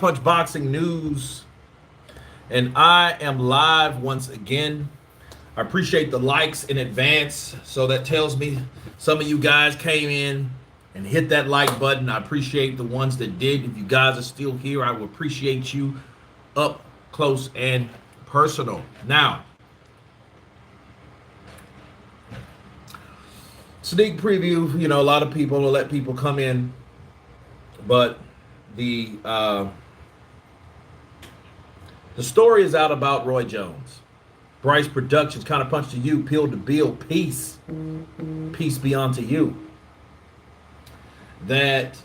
Punch Boxing News, and I am live once again. I appreciate the likes in advance, so that tells me some of you guys came in and hit that like button. I appreciate the ones that did. If you guys are still here, I will appreciate you up close and personal. Now, sneak preview. You know, a lot of people will let people come in, but the story is out about Roy Jones. Bryce Productions, Counterpunched to you, Peel to Bill, peace. Peace be unto you. That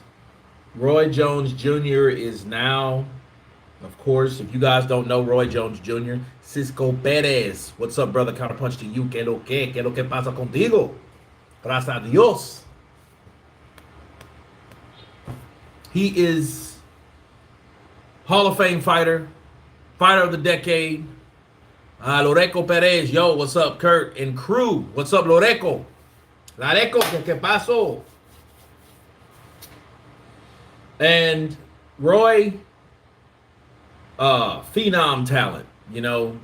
Roy Jones Jr. is now, of course, if you guys don't know Roy Jones Jr., Cisco Perez. What's up, brother? Counterpunched to you. ¿Qué lo que? ¿Qué lo que pasa contigo? Gracias a Dios. He is Hall of Fame fighter. Fighter of the decade, Loreco Perez. Yo, what's up, Kurt and crew? What's up, Loreco? Loreco, ¿qué pasó? And Roy, phenom talent, you know,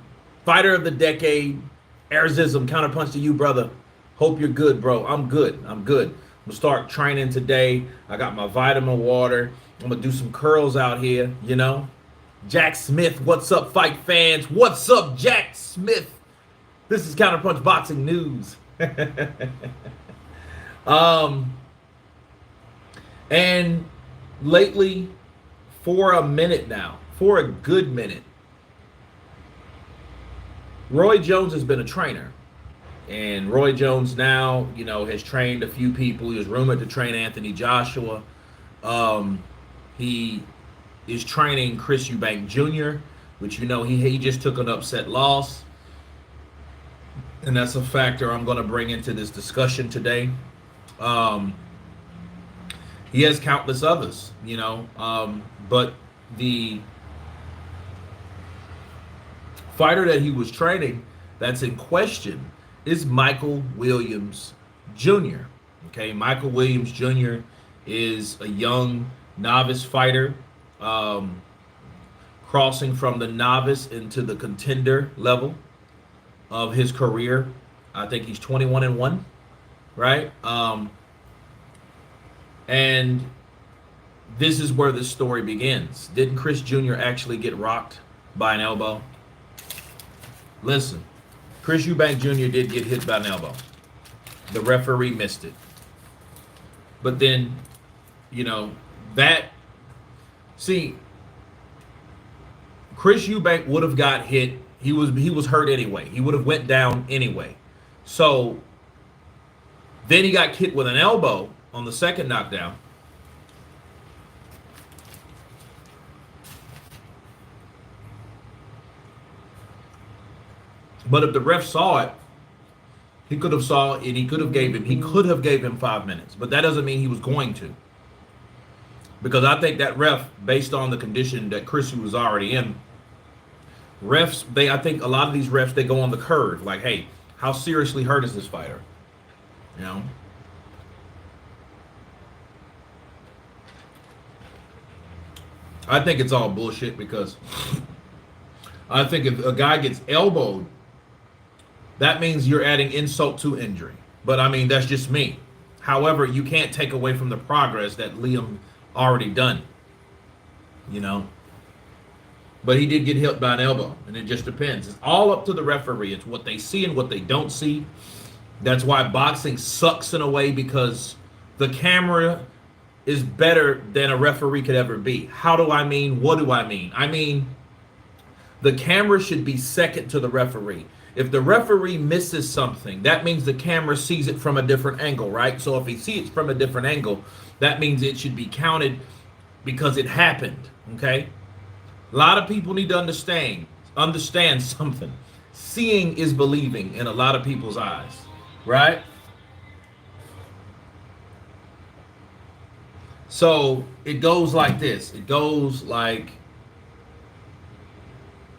fighter of the decade, Arizism, Counterpunch to you, brother. Hope you're good, bro. I'm good. I'm gonna start training today. I got my vitamin water. I'm gonna do some curls out here, you know. Jack Smith, what's up, fight fans? What's up, Jack Smith? This is Counterpunch Boxing News. And lately, for a minute now, for a good minute, Roy Jones has been a trainer. And Roy Jones now, you know, has trained a few people. He was rumored to train Anthony Joshua. He is training Chris Eubank Jr., which, you know, he just took an upset loss. And that's a factor I'm going to bring into this discussion today. He has countless others, you know, but the fighter that he was training that's in question is Michael Williams Jr. Okay, Michael Williams Jr. is a young novice fighter, crossing from the novice into the contender level of his career. I think he's 21-1, right? And this is where the story begins. Didn't Chris Jr. actually get rocked by an elbow? Listen, Chris Eubank Jr. did get hit by an elbow. The referee missed it. But then, you know, Chris Eubank would have got hit. He was hurt anyway. He would have went down anyway. So then he got hit with an elbow on the second knockdown. But if the ref saw it, he could have saw it and he could have gave him 5 minutes. But that doesn't mean he was going to. Because I think that ref, based on the condition that Chris was already in, I think a lot of these refs, they go on the curve. Like, hey, how seriously hurt is this fighter? You know? I think it's all bullshit because I think if a guy gets elbowed, that means you're adding insult to injury. But I mean, that's just me. However, you can't take away from the progress that Liam already done, you know. But he did get hit by an elbow, and it just depends. It's all up to the referee. It's what they see and what they don't see. That's why boxing sucks in a way, because the camera is better than a referee could ever be. How do I mean? What do I mean? I mean, the camera should be second to the referee. If the referee misses something, that means the camera sees it from a different angle, right? So if he sees it from a different angle, that means it should be counted because it happened, okay? A lot of people need to understand something. Seeing is believing in a lot of people's eyes, right? So it goes like this. It goes like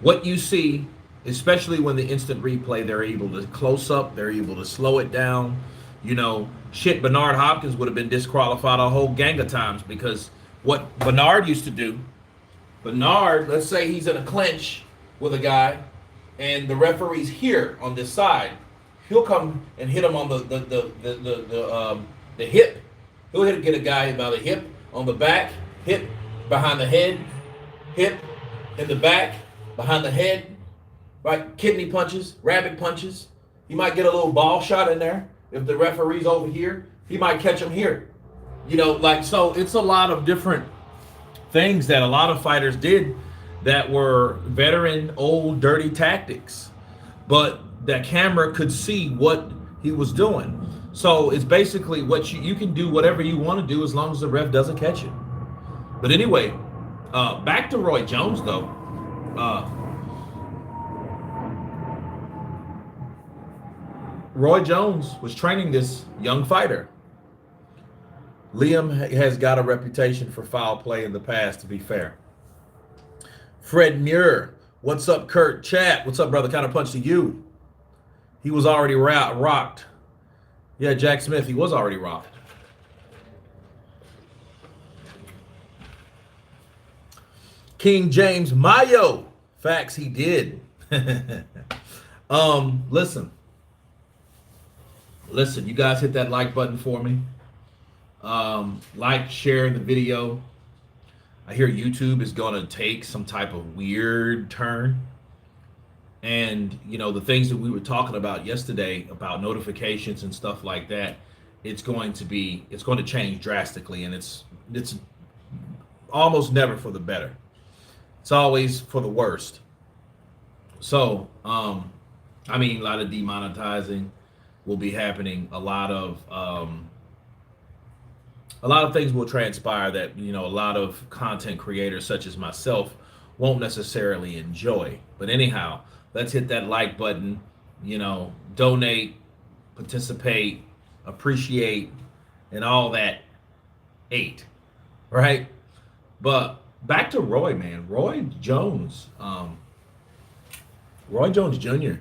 what you see, especially when the instant replay, they're able to close up, they're able to slow it down. You know, shit, Bernard Hopkins would have been disqualified a whole gang of times, because what Bernard used to do Bernard, let's say he's in a clinch with a guy, and the referee's here on this side. He'll come and hit him on the hip. He'll get a guy by the hip, on the back, hip behind the head, hip in the back, behind the head, right? Kidney punches, rabbit punches. He might get a little ball shot in there. If the referee's over here, he might catch him here. You know, like, so it's a lot of different things that a lot of fighters did that were veteran, old, dirty tactics. But that camera could see what he was doing. So it's basically what you can do whatever you want to do as long as the ref doesn't catch it. But anyway, back to Roy Jones though. Roy Jones was training this young fighter. Liam has got a reputation for foul play in the past, to be fair. Fred Muir, what's up, Kurt? Chat, what's up, brother? Counterpunched to you. He was already rocked. Yeah, Jack Smith, he was already rocked. King James Mayo, facts, he did. Listen, you guys hit that like button for me. Like, share the video. I hear YouTube is going to take some type of weird turn. And, you know, the things that we were talking about yesterday about notifications and stuff like that, it's going to change drastically. And it's almost never for the better. It's always for the worst. So, I mean, a lot of demonetizing will be happening. A lot of things will transpire that, you know, a lot of content creators such as myself won't necessarily enjoy. But anyhow, let's hit that like button, you know, donate, participate, appreciate, and all that right? But back to Roy, man. Roy Jones Jr.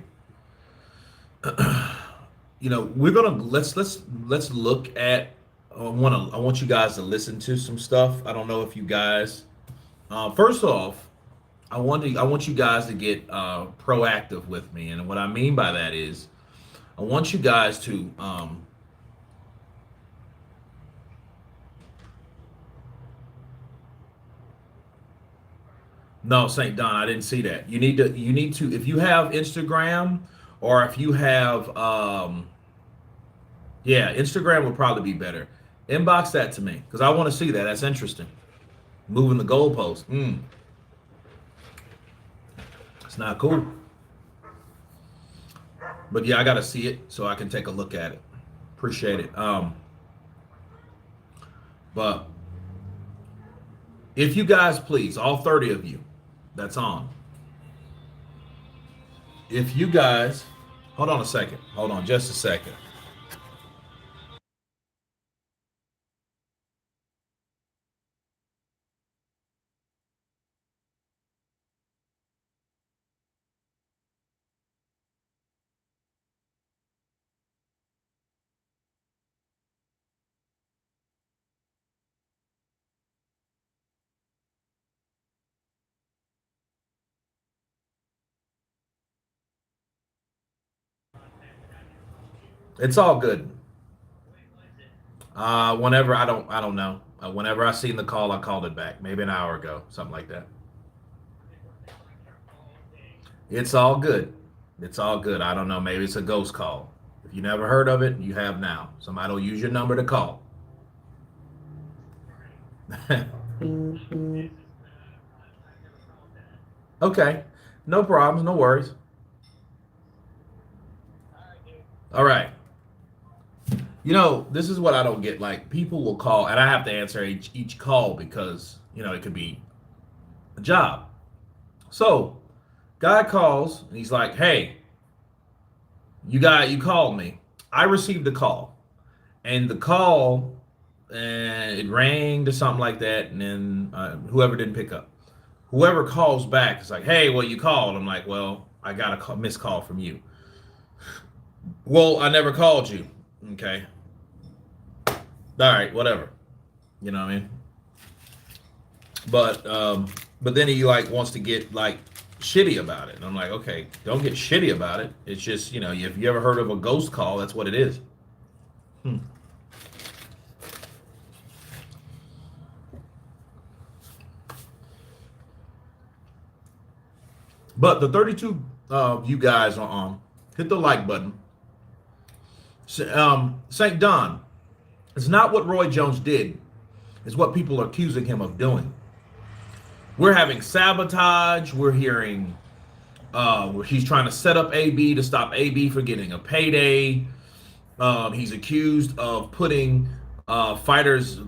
You know, we're gonna let's look at. I want you guys to listen to some stuff. I don't know if you guys. First off, I want you guys to get proactive with me, and what I mean by that is, I want you guys to No, St. Don, I didn't see that. You need to if you have Instagram or if you have yeah, Instagram would probably be better. Inbox that to me because I want to see that. That's interesting. Moving the goalpost. It's not cool. But yeah, I got to see it so I can take a look at it. Appreciate it. But if you guys please, all 30 of you that's on. If you guys, hold on a second. Hold on just a second. It's all good. Whenever I don't know. Whenever I seen the call, I called it back. Maybe an hour ago, something like that. It's all good. It's all good. I don't know. Maybe it's a ghost call. If you never heard of it, you have now. Somebody will use your number to call. Okay. No problems. No worries. All right. You know, this is what I don't get. Like, people will call, and I have to answer each call because, you know, it could be a job. So, guy calls, and he's like, hey, you called me. I received a call. And the call, it rang to something like that, and then whoever didn't pick up. Whoever calls back is like, hey, well, you called. I'm like, well, I got a missed call from you. Well, I never called you. Okay. All right, whatever. You know what I mean? But But then he like wants to get like shitty about it. And I'm like, okay, don't get shitty about it. It's just, you know, if you ever heard of a ghost call, that's what it is. But the 32 of you guys are on. Hit the like button. St. Don, it's not what Roy Jones did. It's what people are accusing him of doing. We're having sabotage. We're hearing where he's trying to set up AB to stop AB from getting a payday. He's accused of putting fighters'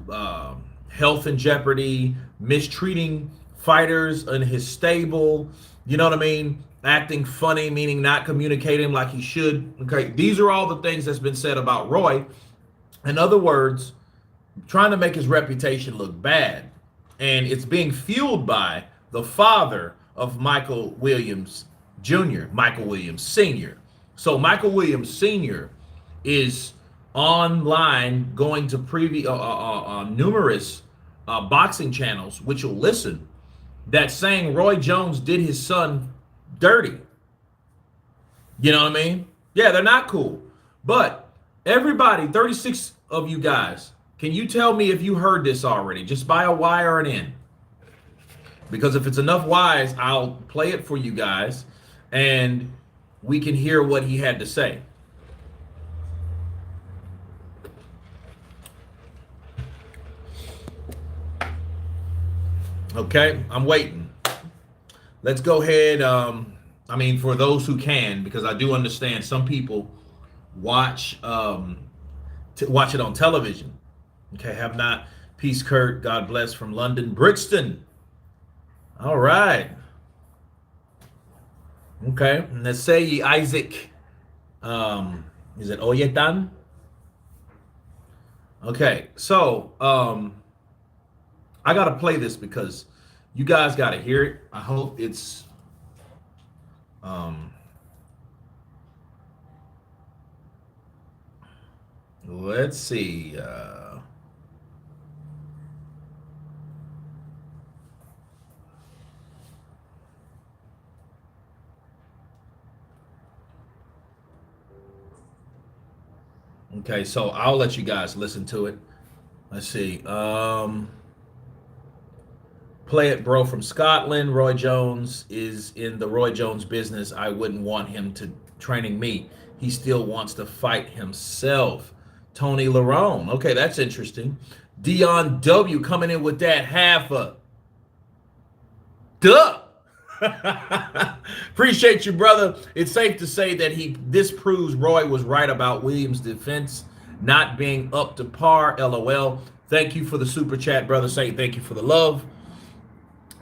health in jeopardy, mistreating fighters in his stable. You know what I mean? Acting funny, meaning not communicating like he should. Okay, these are all the things that's been said about Roy. In other words, trying to make his reputation look bad. And it's being fueled by the father of Michael Williams Jr., Michael Williams Sr. So Michael Williams Sr. is online going to numerous boxing channels, which will listen, that's saying Roy Jones did his son dirty. You know what I mean? Yeah, they're not cool. But everybody, 36 of you guys, can you tell me if you heard this already? Just by a Y or an N. Because if it's enough Ys, I'll play it for you guys and we can hear what he had to say. Okay, I'm waiting. Let's go ahead. I mean, for those who can, because I do understand some people watch watch it on television. Okay, have not. Peace, Kurt. God bless from London, Brixton. All right. Okay, let's say Isaac. Is it Oyetan? Okay, so I gotta play this because you guys gotta hear it. I hope it's let's see. Okay, so I'll let you guys listen to it. Let's see. Play it, bro, from Scotland. Roy Jones is in the Roy Jones business. I wouldn't want him to training me. He still wants to fight himself. Tony Larone. Okay, that's interesting. Dion W coming in with that half a duh. Appreciate you, brother. It's safe to say that he disproves Roy was right about Williams' defense not being up to par. LOL. Thank you for the super chat, brother. Saint, thank you for the love.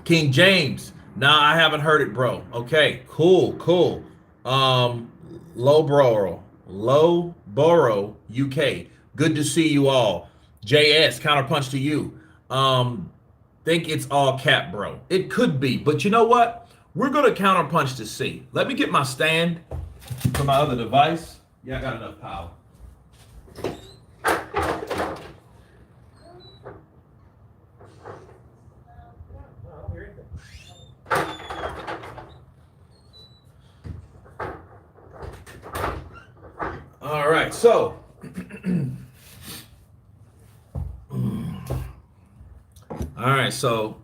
King James. Nah, I haven't heard it, bro. Okay, cool. Lowborough, UK. Good to see you all. JS, counterpunch to you. Think it's all cap, bro. It could be, but you know what? We're gonna counterpunch to see. Let me get my stand for my other device. Yeah, I got enough power. All right, so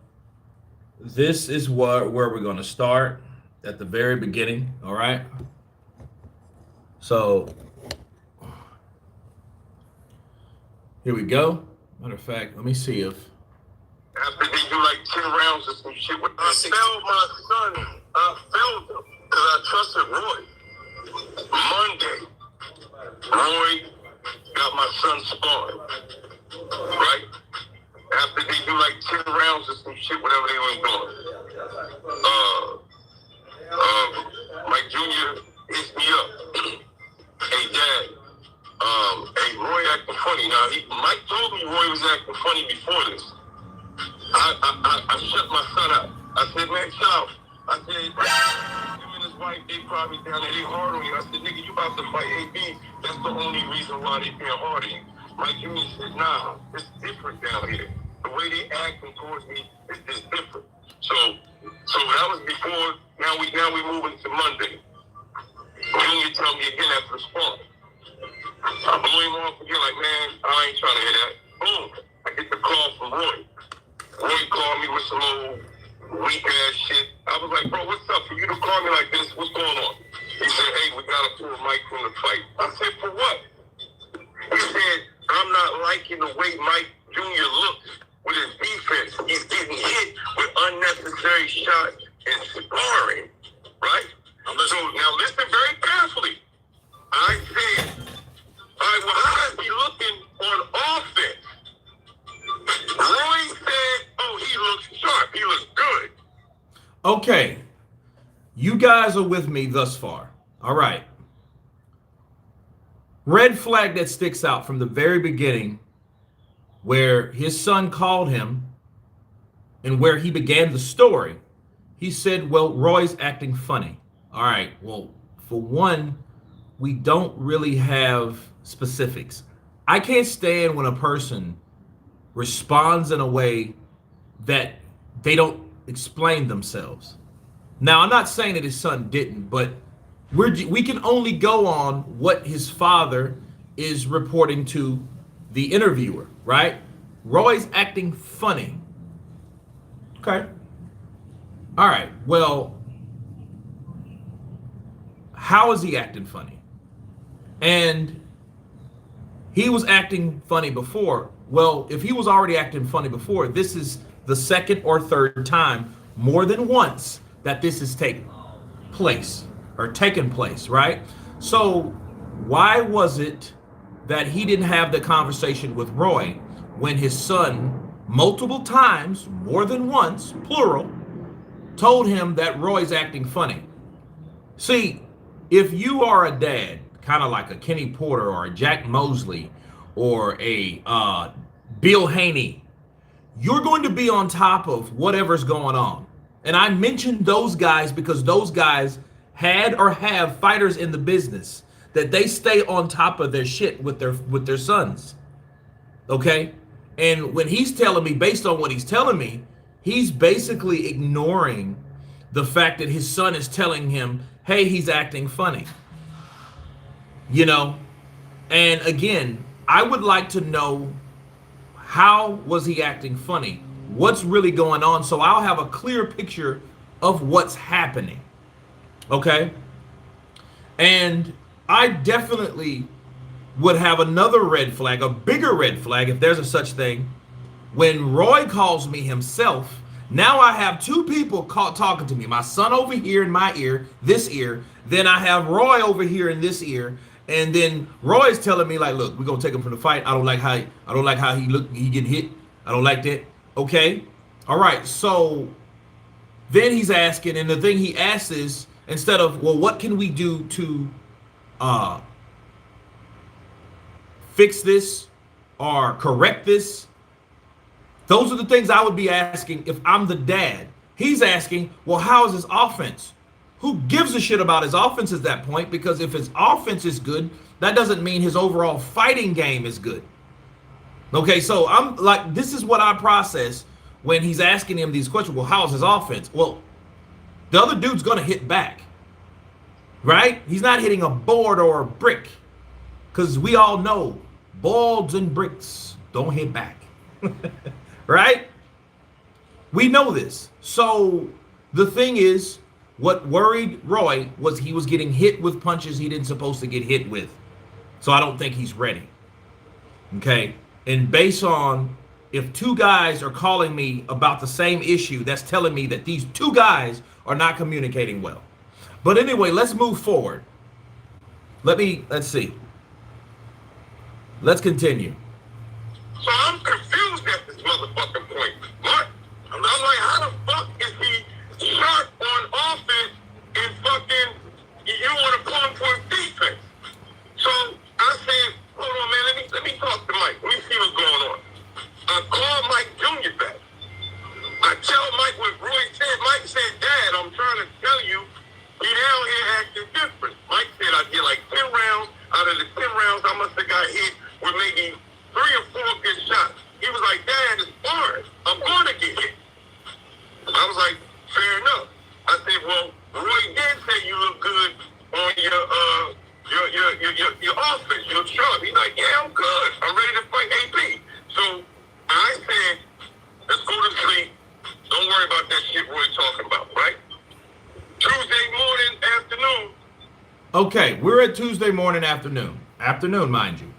this is where we're going to start at the very beginning. All right, so here we go. Matter of fact, let me see if after they do like 10 rounds or some shit with I failed my son. I failed him because I trusted Roy. Monday, Roy got my son sparring, right? After they do like 10 rounds or some shit, whatever they were doing. Mike Jr. hits me up. Hey, Dad, hey, Roy acting funny. Now, Mike told me Roy was acting funny before this. I shut my son out. I said, man, chill out. I said, him and his wife, they probably down there, they hard on you. I said, nigga, you about to fight AB. That's the only reason why they being hard on you. Mike Jr. said, nah, it's different down here. The way they acting towards me is just different. So that was before. Now we moving to Monday. Junior tell me again after the sparring. I blew him off again, like, man, I ain't trying to hear that. Boom. I get the call from Roy. Roy called me with some little weak ass shit. I was like, bro, what's up? For you to call me like this, what's going on? He said, hey, we gotta pull Mike from the fight. I said, for what? He said, I'm not liking the way Mike Jr. looks with his defense. He's getting hit with unnecessary shots and sparring. Right? So now listen very carefully. I said, all right, well, how is he looking on offense? Roy said, oh, he looks sharp. He looks good. Okay. You guys are with me thus far. All right. Red flag that sticks out from the very beginning, where his son called him and where he began the story. He said, well, Roy's acting funny. All right. Well, for one, we don't really have specifics. I can't stand when a person responds in a way that they don't explain themselves. Now, I'm not saying that his son didn't, but we can only go on what his father is reporting to the interviewer, right? Roy's acting funny. Okay. All right. Well, how is he acting funny? And he was acting funny before. Well, if he was already acting funny before, this is the second or third time, more than once, that this is taken place, right? So why was it that he didn't have the conversation with Roy when his son multiple times, more than once, plural, told him that Roy's acting funny? See, if you are a dad, kind of like a Kenny Porter or a Jack Mosley or a Bill Haney, you're going to be on top of whatever's going on. And I mentioned those guys because those guys had or have fighters in the business that they stay on top of their shit with their sons. Okay? And when he's telling me, based on what he's telling me, he's basically ignoring the fact that his son is telling him, hey, he's acting funny. You know? And again, I would like to know, how was he acting funny? What's really going on? So I'll have a clear picture of what's happening. Okay? And I definitely would have another red flag, a bigger red flag, if there's a such thing, when Roy calls me himself. Now I have two people talking to me. My son over here in my ear, this ear. Then I have Roy over here in this ear. And then Roy's telling me, like, look, we're gonna take him from the fight. I don't like how he look. He get hit. I don't like that. Okay. All right. So then he's asking, and the thing he asks is, instead of, well, what can we do to fix this or correct this? Those are the things I would be asking if I'm the dad. He's asking, well, how is his offense? Who gives a shit about his offense at that point? Because if his offense is good, that doesn't mean his overall fighting game is good. Okay, so I'm like, this is what I process when he's asking him these questions. Well, how's his offense? Well, the other dude's going to hit back, right? He's not hitting a board or a brick, because we all know boards and bricks don't hit back, right? We know this. So the thing is, what worried Roy was he was getting hit with punches he didn't supposed to get hit with. So I don't think he's ready. Okay? And based on, if two guys are calling me about the same issue, that's telling me that these two guys are not communicating well. But anyway, let's move forward. Let's see. Let's continue. So I'm confused at this motherfucking point. What? I'm like, how the fuck is he sharp on offense and fucking, you want to pull him for his defense? So I said, hold on, man, let me talk to Mike. Let me see what's going on. I called Mike Jr. back. I tell Mike what Roy said. Mike said, Dad, I'm trying to tell you, he down here acting different. Mike said I did like 10 rounds. Out of the 10 rounds, I must have got hit with maybe 3 or 4 good shots. He well, Roy did say you look good on your offense. You look sharp. He's like, yeah, I'm good. I'm ready to fight AP. So I said, let's go to sleep. Don't worry about that shit Roy talking about, right? Tuesday morning, afternoon. Okay, we're at Tuesday morning, afternoon. Afternoon, mind you.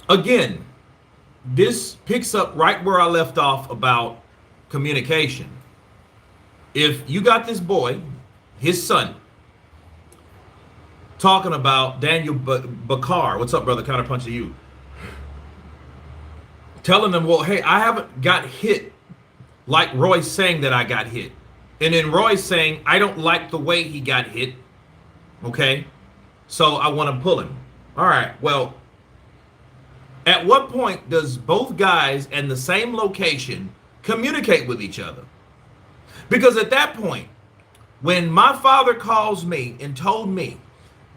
Again, this picks up right where I left off about communication. If you got this boy, his son, talking about Daniel Bakar, what's up, brother? Counterpunch to you. Telling them, well, hey, I haven't got hit like Roy's saying that I got hit. And then Roy's saying, I don't like the way he got hit. Okay? So I want to pull him. All right, well, at what point does both guys in the same location communicate with each other? Because at that point, when my father calls me and told me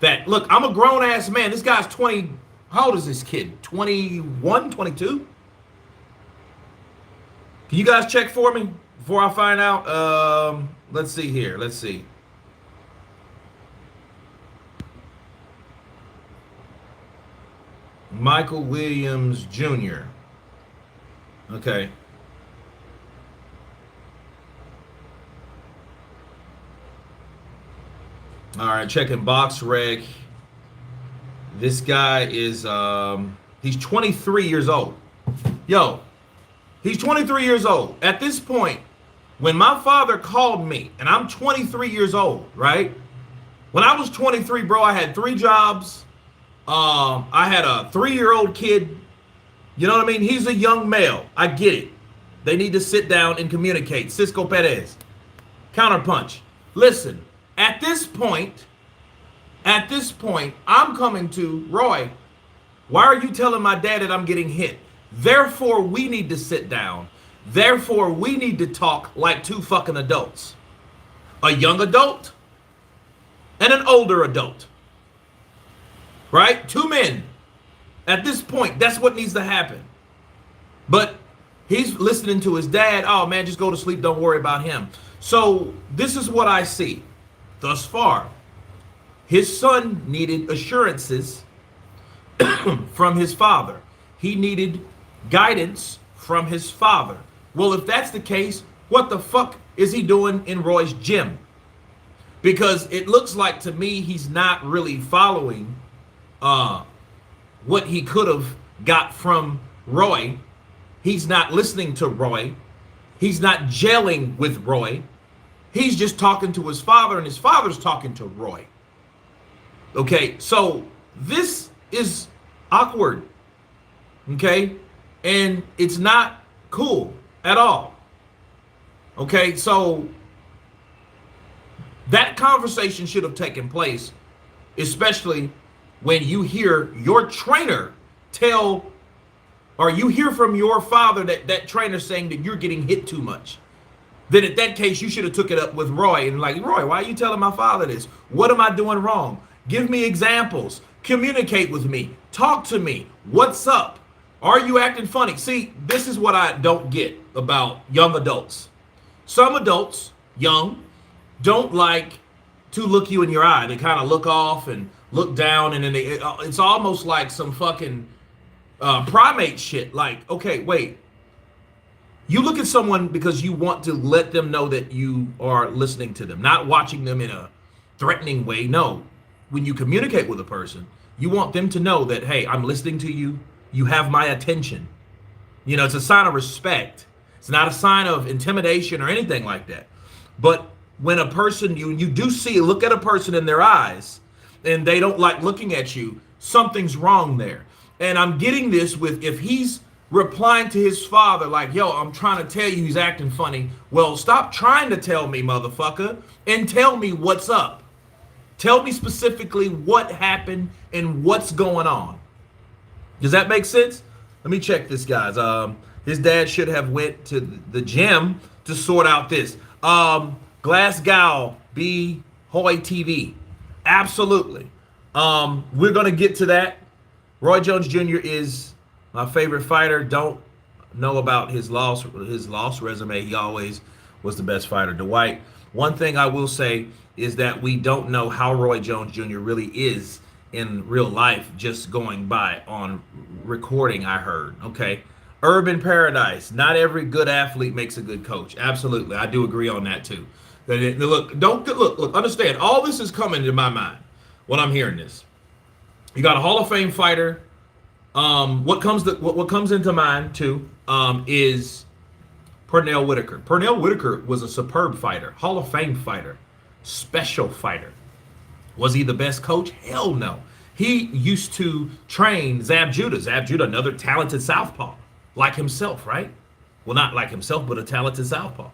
that, look, I'm a grown-ass man. This guy's 20. How old is this kid? 21, 22? Can you guys check for me before I find out? Let's see here. Let's see. Michael Williams Jr. Okay. All right, checking box rec. This guy is he's 23 years old. Yo, he's 23 years old. At this point, when my father called me, and I'm 23 years old, right? When I was 23, bro, I had 3 jobs. I had a 3-year-old kid. You know what I mean? He's a young male. I get it. They need to sit down and communicate. Cisco Perez. Counterpunch. Listen, at this point, I'm coming to Roy. Why are you telling my dad that I'm getting hit? Therefore, we need to sit down. Therefore, we need to talk like 2 fucking adults. A young adult and an older adult. Right? 2 men. At this point, that's what needs to happen. But he's listening to his dad. Oh, man, just go to sleep. Don't worry about him. So this is what I see thus far. His son needed assurances from his father. He needed guidance from his father. Well, if that's the case, what the fuck is he doing in Roy's gym? Because it looks like to me he's not really following what he could have got from Roy. He's not listening to Roy. He's not gelling with Roy. He's just talking to his father, and his father's talking to Roy. Okay, so this is awkward. Okay, and it's not cool at all. Okay, so that conversation should have taken place, especially when you hear your trainer tell, or you hear from your father that trainer saying that you're getting hit too much. Then in that case, you should have took it up with Roy and like, Roy, why are you telling my father this? What am I doing wrong? Give me examples. Communicate with me. Talk to me. What's up? Are you acting funny? See, this is what I don't get about young adults. Some adults, young, don't like to look you in your eye. They kind of look off and look down, and then it's almost like some fucking primate shit. Like, okay, wait. You look at someone because you want to let them know that you are listening to them, not watching them in a threatening way. No, when you communicate with a person, you want them to know that, hey, I'm listening to you. You have my attention. You know, it's a sign of respect. It's not a sign of intimidation or anything like that. But when a person, you do see, look at a person in their eyes and they don't like looking at you, something's wrong there. And I'm getting this with, if he's replying to his father like, yo, I'm trying to tell you he's acting funny. Well, stop trying to tell me, motherfucker, and tell me what's up. Tell me specifically what happened and what's going on. Does that make sense? Let me check this, guys. His dad should have went to the gym to sort out this. Glasgow, B. Hoy TV. Absolutely. We're going to get to that. Roy Jones Jr. is my favorite fighter. know about his loss resume. He always was the best fighter. Dwight, one thing I will say is that we don't know how Roy Jones Jr. really is in real life, just going by on recording, I heard. Okay. Urban Paradise. Not every good athlete makes a good coach. Absolutely. I do agree on that too. Look, understand, all this is coming to my mind when I'm hearing this. You got a Hall of Fame fighter. What comes into mind too is Pernell Whitaker. Pernell Whitaker was a superb fighter, Hall of Fame fighter, special fighter. Was he the best coach? Hell no. He used to train Zab Judah. Zab Judah, another talented southpaw, like himself, right? Well, not like himself, but a talented southpaw.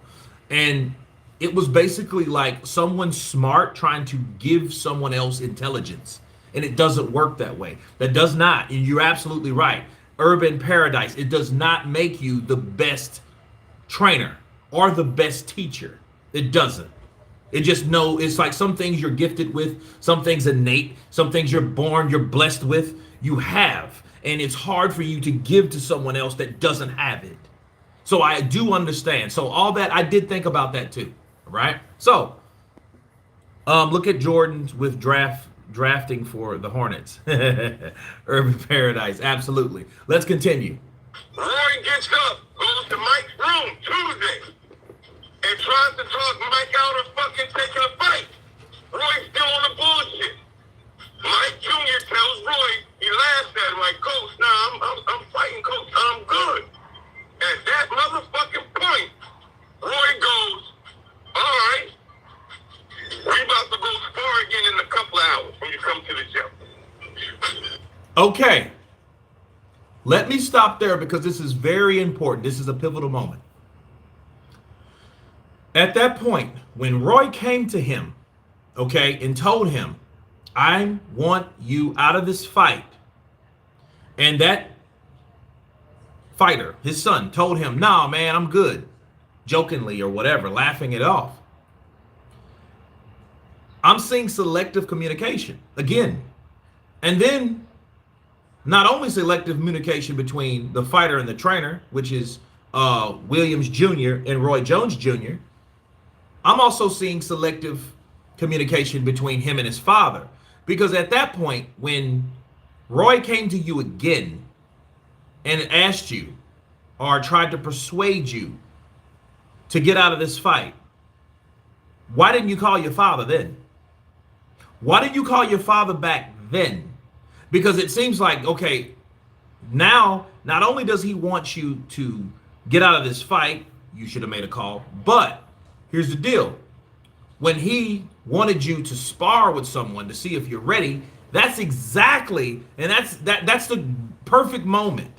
And it was basically like someone smart trying to give someone else intelligence. And it doesn't work that way. That does not, and you're absolutely right. Urban Paradise, it does not make you the best trainer or the best teacher. It doesn't. It just it's like some things you're gifted with, some things innate, some things you're blessed with, you have. And it's hard for you to give to someone else that doesn't have it. So I do understand. So all that, I did think about that too, right? So look at Jordan's with drafting for the Hornets. Urban Paradise, absolutely. Let's continue. Roy gets up, goes to Mike's room Tuesday, and tries to talk Mike out of fucking taking a fight. Roy's still on the bullshit. Mike Jr. tells Roy, he laughs at him like, Coach, nah, I'm fighting, Coach. I'm good. At that motherfucking point, Roy goes, all right, we about to go spar again in a couple of hours when you come to the gym. Okay. Let me stop there because this is very important. This is a pivotal moment. At that point, when Roy came to him, okay, and told him, I want you out of this fight, and that fighter, his son, told him, nah, man, I'm good, jokingly or whatever, laughing it off. I'm seeing selective communication again. And then not only selective communication between the fighter and the trainer, which is Williams Jr. and Roy Jones Jr., I'm also seeing selective communication between him and his father. Because at that point, when Roy came to you again and asked you or tried to persuade you to get out of this fight, why didn't you call your father then? Why didn't you call your father back then? Because it seems like, okay, now not only does he want you to get out of this fight, you should have made a call, but here's the deal. When he wanted you to spar with someone to see if you're ready, that's exactly, and that's the perfect moment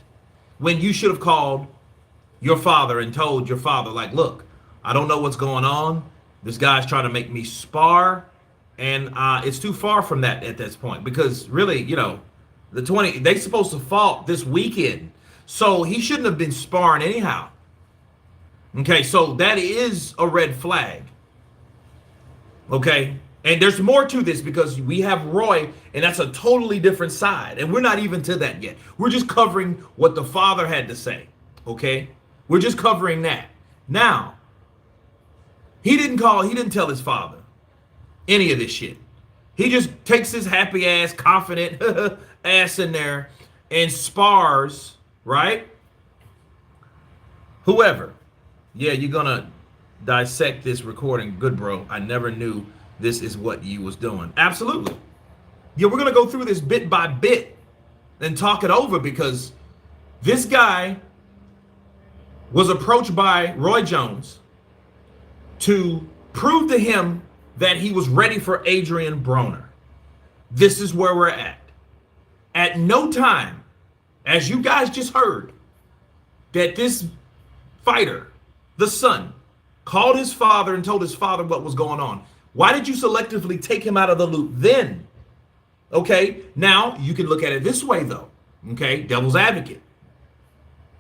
when you should have called your father and told your father, like, look, I don't know what's going on. This guy's trying to make me spar, and it's too far from that at this point, because really, you know, they're supposed to fall this weekend, so he shouldn't have been sparring anyhow. Okay, so that is a red flag. Okay, and there's more to this because we have Roy, and that's a totally different side, and we're not even to that yet. We're just covering what the father had to say. Okay, we're just covering that. Now, he didn't tell his father any of this shit. He just takes his happy ass, confident ass in there and spars, right? Whoever. Yeah, you're gonna dissect this recording. Good, bro. I never knew this is what you was doing. Absolutely. Yeah, we're gonna go through this bit by bit and talk it over, because this guy was approached by Roy Jones to prove to him that he was ready for Adrian Broner. This is where we're at. At no time, as you guys just heard, that this fighter, the son, called his father and told his father what was going on. Why did you selectively take him out of the loop then? Okay, now you can look at it this way though, okay, devil's advocate.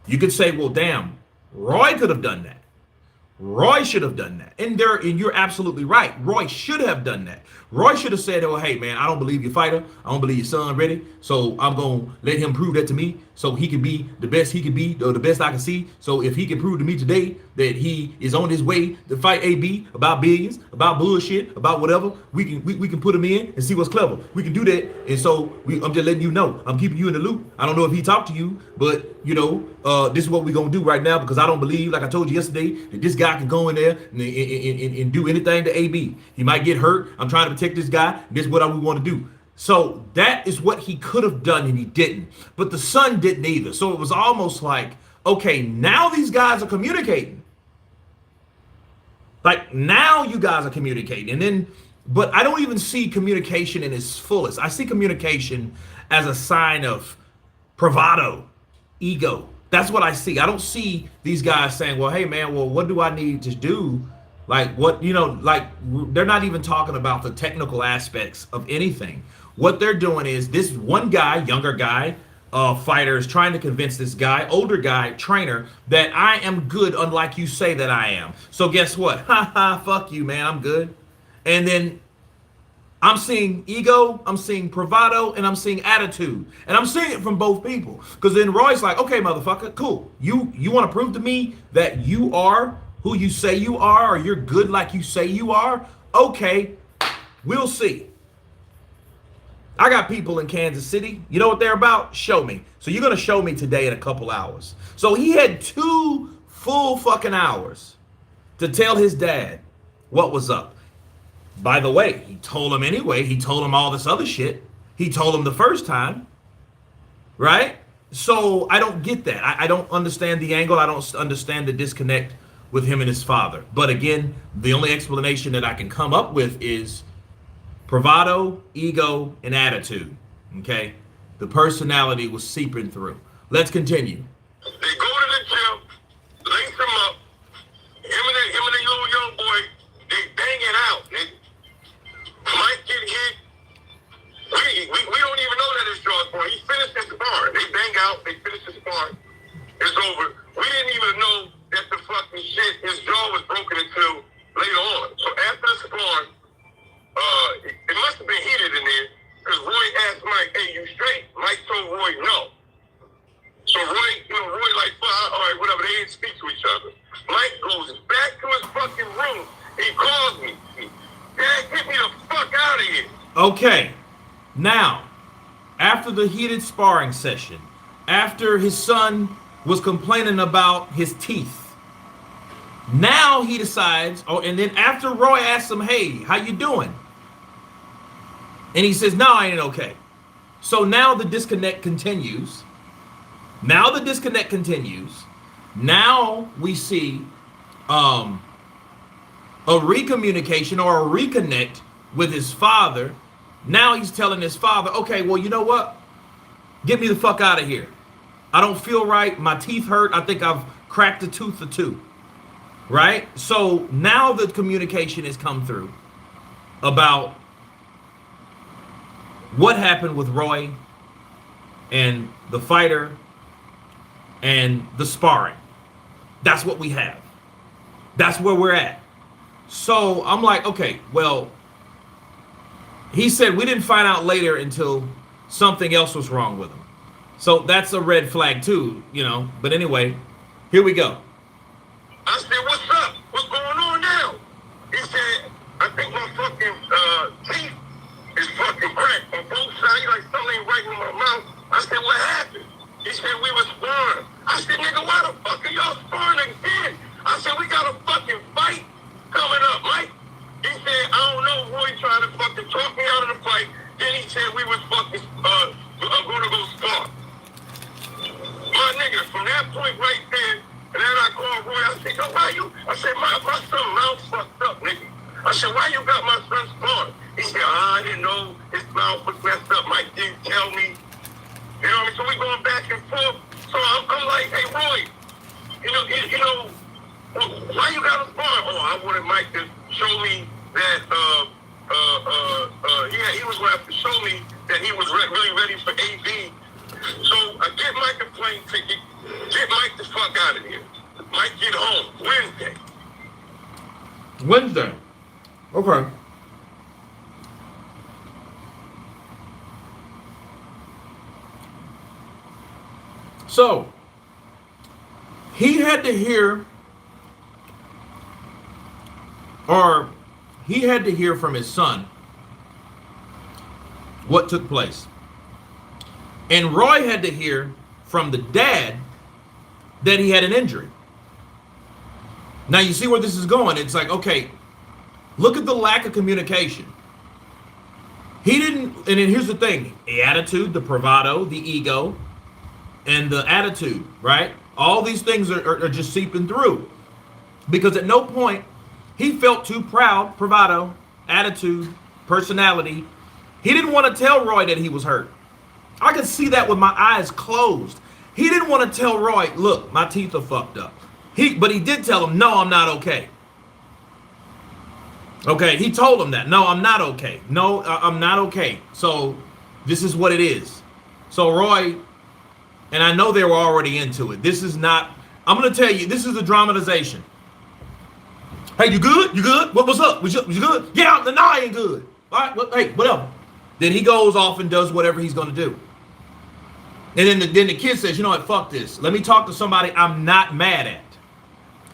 You could say, well, damn, Roy could have done that. Roy should have done that. And you're absolutely right. Roy should have done that. Roy should have said, oh, hey, man, I don't believe your fighter. I don't believe your son ready. So I'm going to let him prove that to me so he can be the best he can be, or the best I can see. So if he can prove to me today that he is on his way to fight AB about billions, about bullshit, about whatever, we can put him in and see what's clever. We can do that. And so I'm just letting you know. I'm keeping you in the loop. I don't know if he talked to you, but, this is what we're going to do right now, because I don't believe, like I told you yesterday, that this guy can go in there and do anything to AB. He might get hurt. I'm trying to protect this guy. This is what we want to do. So that is what he could have done, and he didn't. But the son didn't either. So it was almost like, okay, now these guys are communicating. Like, now you guys are communicating. And then, but I don't even see communication in its fullest. I see communication as a sign of bravado, ego. That's what I see. I don't see these guys saying, well, hey, man, well, what do I need to do? Like, what, like, they're not even talking about the technical aspects of anything. What they're doing is this one guy, younger guy, fighter, is trying to convince this guy, older guy, trainer, that I am good, unlike you say that I am. So guess what? Ha ha, fuck you, man, I'm good. And then I'm seeing ego, I'm seeing bravado, and I'm seeing attitude. And I'm seeing it from both people. Because then Roy's like, okay, motherfucker, cool. You want to prove to me that you are who you say you are, or you're good like you say you are? Okay, we'll see. I got people in Kansas City. You know what they're about? Show me. So you're going to show me today in a couple hours. So he had 2 full fucking hours to tell his dad what was up. By the way, he told him anyway. He told him all this other shit. He told him the first time, right? So I don't get that. I don't understand the angle. I don't understand the disconnect with him and his father. But again, the only explanation that I can come up with is bravado, ego, and attitude. Okay? The personality was seeping through. Let's continue. They go to the gym, lace him up. Him and the little young boy, they bang it out. Mike get hit. We don't even know that it's Jaw's boy. He finished his sparring. They bang out. They finish his sparring. It's over. We didn't even know that the fucking shit, his jaw was broken until later on. So after the sparring, it must have been heated in there, because Roy asked Mike, hey, you straight? Mike told Roy no. So Roy like, all right, whatever. They didn't speak to each other. Mike goes back to his fucking room. He calls me. Dad, get me the fuck out of here. Okay. Now, after the heated sparring session, after his son was complaining about his teeth, now he decides, and then after Roy asks him, hey, how you doing? And he says, no, I ain't okay. So now the disconnect continues. Now we see a recommunication or a reconnect with his father. Now he's telling his father, okay, well, you know what? Get me the fuck out of here. I don't feel right. My teeth hurt. I think I've cracked a tooth or two. Right? So now the communication has come through about what happened with Roy and the fighter and the sparring. That's what we have. That's where we're at. So I'm like, okay, well, he said we didn't find out later until something else was wrong with him. So that's a red flag too, But anyway, here we go. I said, what's up? What's going on now? He said, I think my fucking teeth is fucking cracked on both sides. He like, something ain't right in my mouth. I said, what happened? He said, we was sparring. I said, nigga, why the fuck are y'all sparring again? I said, we got a fucking fight coming up, Mike. He said, I don't know. Roy trying to fucking talk me out of the fight. Then he said we was fucking going to go spar. My nigga, from that point right there, and then I called Roy. I said, I said, my son mouth fucked up, nigga. I said, why you got my son sparring? He said, I didn't know his mouth was messed up. Mike didn't tell me. You know what I mean? So we going back and forth. So I'm like, hey, Roy, why you got a sparring? Oh, I wanted Mike to show me that he was going to have to show me that he was really ready for AB. So I get Mike a plane ticket, get Mike the fuck out of here. Mike get home Wednesday. Wednesday. Okay. So he had to hear, or he had to hear from his son what took place. And Roy had to hear from the dad that he had an injury. Now you see where this is going. It's like, okay, look at the lack of communication. He didn't, and then here's the thing, the attitude, the bravado, the ego, and the attitude, right? All these things are just seeping through. Because at no point he felt too proud, bravado, attitude, personality. He didn't want to tell Roy that he was hurt. I could see that with my eyes closed. He didn't want to tell Roy, look, my teeth are fucked up. But he did tell him, no, I'm not okay. Okay, he told him that. No, I'm not okay. No, I'm not okay. So this is what it is. So Roy, and I know they were already into it. This is not, I'm going to tell you, this is the dramatization. Hey, you good? You good? What's up? Was you good? Yeah, no, I ain't good. All right, hey, whatever. Then he goes off and does whatever he's going to do. And then the kid says, you know what, fuck this. Let me talk to somebody I'm not mad at.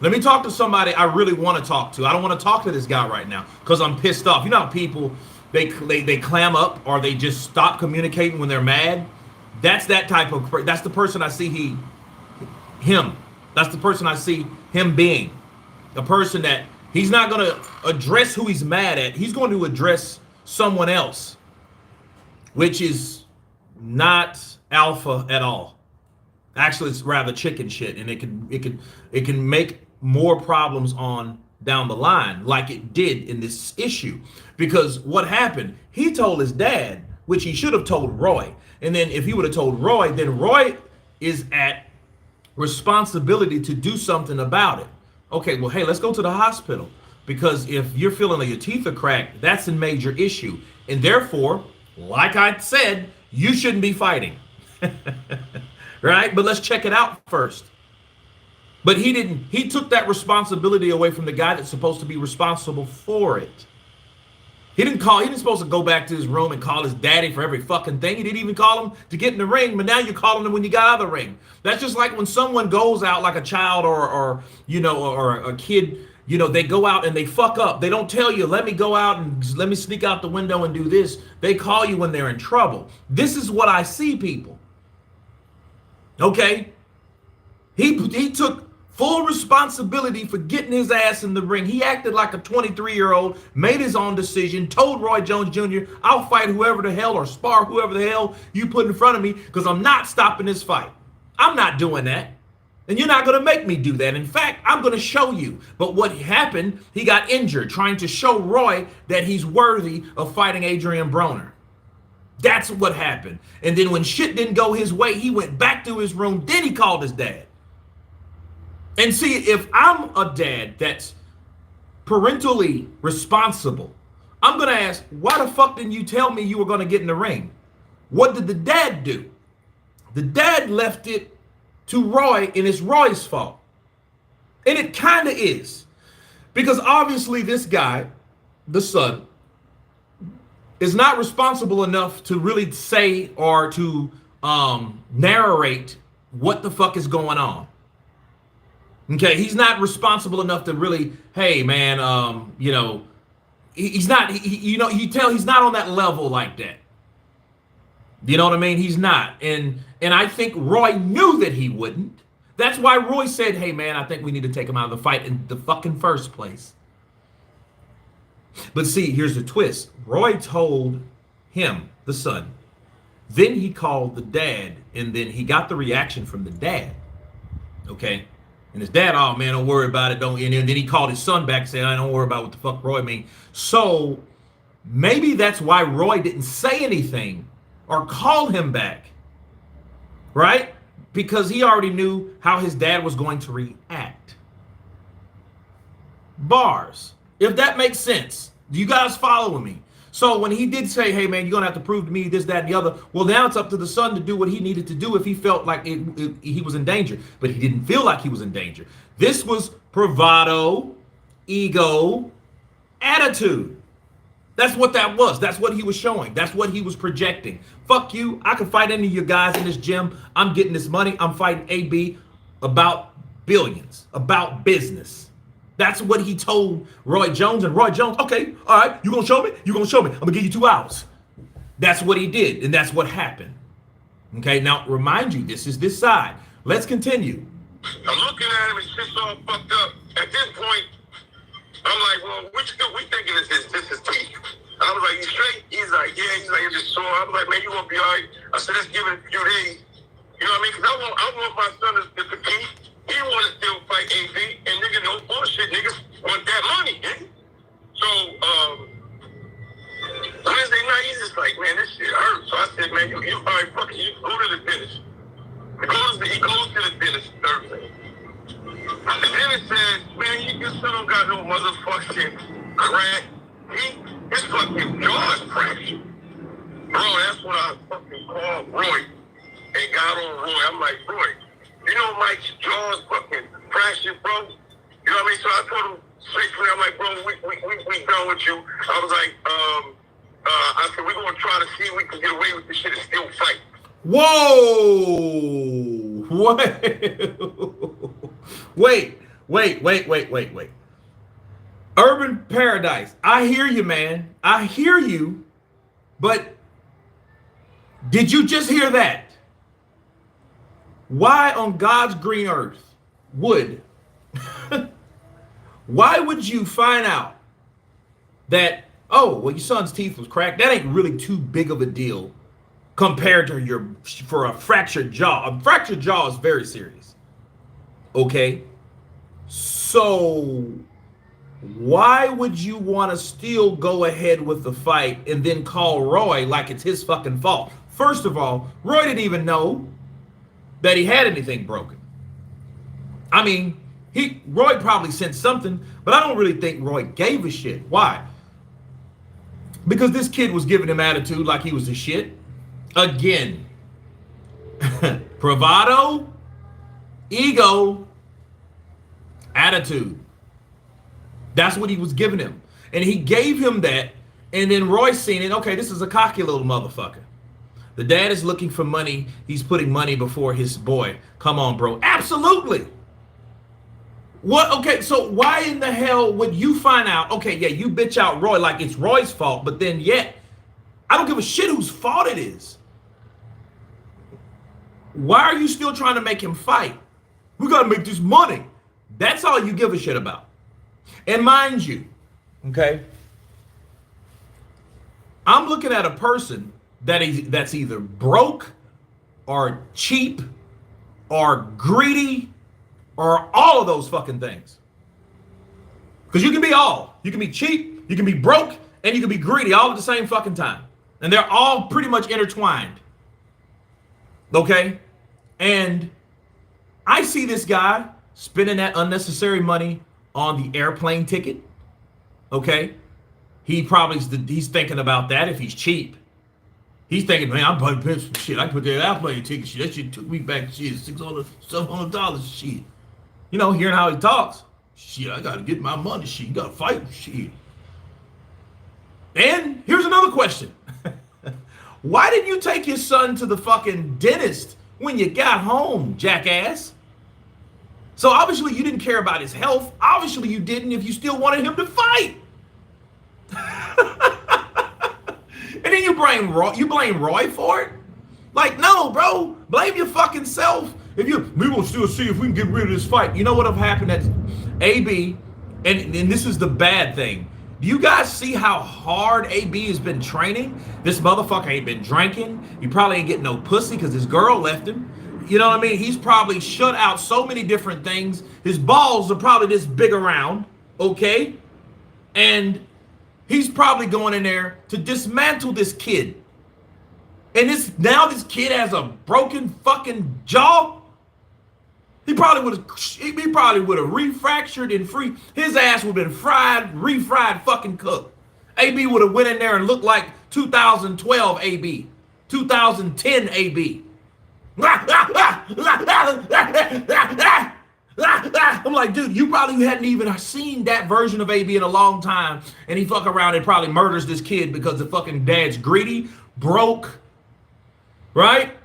Let me talk to somebody I really want to talk to. I don't want to talk to this guy right now because I'm pissed off. You know how people, they clam up or they just stop communicating when they're mad? That's that type of, that's the person I see him. That's the person I see him being. The person that he's not going to address who he's mad at. He's going to address someone else, which is not alpha at all. Actually, it's rather chicken shit, and it can make more problems on down the line, like it did in this issue. Because what happened? He told his dad, which he should have told Roy, and then if he would have told Roy, then Roy is at responsibility to do something about it. Okay, well, hey, let's go to the hospital, because if you're feeling like your teeth are cracked, that's a major issue, and therefore, like I said, you shouldn't be fighting. Right? But let's check it out first. But he didn't. He took that responsibility away from the guy that's supposed to be responsible for it. He didn't supposed to go back to his room and call his daddy for every fucking thing. He didn't even call him to get in the ring, but now you're calling him when you got out of the ring. That's just like when someone goes out, like a child or a kid, they go out and they fuck up. They don't tell you, let me go out and let me sneak out the window and do this. They call you when they're in trouble. This is what I see, people. Okay? He took full responsibility for getting his ass in the ring. He acted like a 23-year-old, made his own decision, told Roy Jones Jr., I'll fight whoever the hell or spar whoever the hell you put in front of me because I'm not stopping this fight. I'm not doing that. And you're not going to make me do that. In fact, I'm going to show you. But what happened, he got injured trying to show Roy that he's worthy of fighting Adrian Broner. That's what happened. And then when shit didn't go his way, he went back to his room. Then he called his dad. And see, if I'm a dad that's parentally responsible, I'm going to ask, why the fuck didn't you tell me you were going to get in the ring? What did the dad do? The dad left it to Roy, and it's Roy's fault. And it kind of is. Because obviously this guy, the son, is not responsible enough to really say or to narrate what the fuck is going on. Okay, he's not responsible enough to really, hey man, he's not, he's not on that level like that. You know what I mean? He's not. And I think Roy knew that he wouldn't. That's why Roy said, hey man, I think we need to take him out of the fight in the fucking first place. But see, here's the twist. Roy told him, the son. Then he called the dad, and then he got the reaction from the dad. Okay? And his dad, oh man, don't worry about it. And then he called his son back saying, I don't worry about what the fuck Roy mean. So maybe that's why Roy didn't say anything or call him back. Right? Because he already knew how his dad was going to react. Bars. If that makes sense. Do you guys following me? So when he did say, hey man, you're going to have to prove to me this, that, and the other. Well, now it's up to the son to do what he needed to do if he felt like he was in danger. But he didn't feel like he was in danger. This was bravado, ego, attitude. That's what that was. That's what he was showing. That's what he was projecting. Fuck you. I can fight any of you guys in this gym. I'm getting this money. I'm fighting AB about billions, about business. That's what he told Roy Jones. And Roy Jones, okay, all right, you gonna show me? You gonna show me? I'm gonna give you 2 hours. That's what he did, and that's what happened. Okay, now remind you, this is this side. Let's continue. I'm looking at him, his shit's all fucked up. At this point, I'm like, well, we thinking this is teeth. I was like, you straight? He's like, yeah. He's like, it's just sore. I was like, man, you gonna be all right. I said, let's give it a few days. You know what I mean? Because I want my son to compete. He want to still fight AB, and nigga, no bullshit. Niggas want that money, nigga. So, Wednesday night, he's just like, man, this shit hurts. So I said, man, you all right, fuck it, you go to the dentist. He goes to the dentist Thursday. The dentist says, man, your son don't got no motherfucking crack. His fucking jaw is fractured. Bro, that's what I fucking called Roy and got on Roy. I'm like, Roy, you know Mike's jaw is fucking fractured, bro? You know what I mean? So I told him straight, I'm like, bro, we done with you. I was like, I said, we're going to try to see if we can get away with this shit and still fight. Whoa! Wait. Urban Paradise. I hear you, man. I hear you. But did you just hear that? Why on God's green earth why would you find out that, oh, well, your son's teeth was cracked? That ain't really too big of a deal compared to for a fractured jaw. A fractured jaw is very serious. Okay? So why would you want to still go ahead with the fight and then call Roy like it's his fucking fault? First of all, Roy didn't even know that he had anything broken. I mean, Roy probably sent something, but I don't really think Roy gave a shit. Why? Because this kid was giving him attitude like he was the shit. Again, bravado, ego, attitude. That's what he was giving him. And he gave him that, and then Roy seen it. Okay, this is a cocky little motherfucker. The dad is looking for money. He's putting money before his boy. Come on, bro. Absolutely. What? Okay, so why in the hell would you find out? Okay, yeah, you bitch out Roy like it's Roy's fault, but then yet, I don't give a shit whose fault it is. Why are you still trying to make him fight? We got to make this money. That's all you give a shit about. And mind you, okay, I'm looking at a person that's either broke or cheap or greedy or all of those fucking things. Because you can be all. You can be cheap, you can be broke, and you can be greedy all at the same fucking time. And they're all pretty much intertwined. Okay? And I see this guy spending that unnecessary money on the airplane ticket. Okay? He's thinking about that if he's cheap. He's thinking, man, I'm buying some shit. I put that airplane ticket shit. That shit took me back shit, $600, $700 shit. You know, hearing how he talks. Shit, I gotta get my money shit. You gotta fight shit. And here's another question. Why didn't you take your son to the fucking dentist when you got home, jackass? So obviously you didn't care about his health. Obviously you didn't if you still wanted him to fight. And then you blame Roy for it? Like, no, bro. Blame your fucking self. We will still see if we can get rid of this fight. You know what have happened at AB, and this is the bad thing. Do you guys see how hard AB has been training? This motherfucker ain't been drinking. He probably ain't getting no pussy because his girl left him. You know what I mean? He's probably shut out so many different things. His balls are probably this big around, okay? And he's probably going in there to dismantle this kid. And now this kid has a broken fucking jaw. He probably would have refractured and his ass would have been refried, fucking cooked. AB would have went in there and looked like 2012 AB, 2010 AB. I'm like, dude, you probably hadn't even seen that version of AB in a long time, and he fuck around and probably murders this kid because the fucking dad's greedy, broke, right?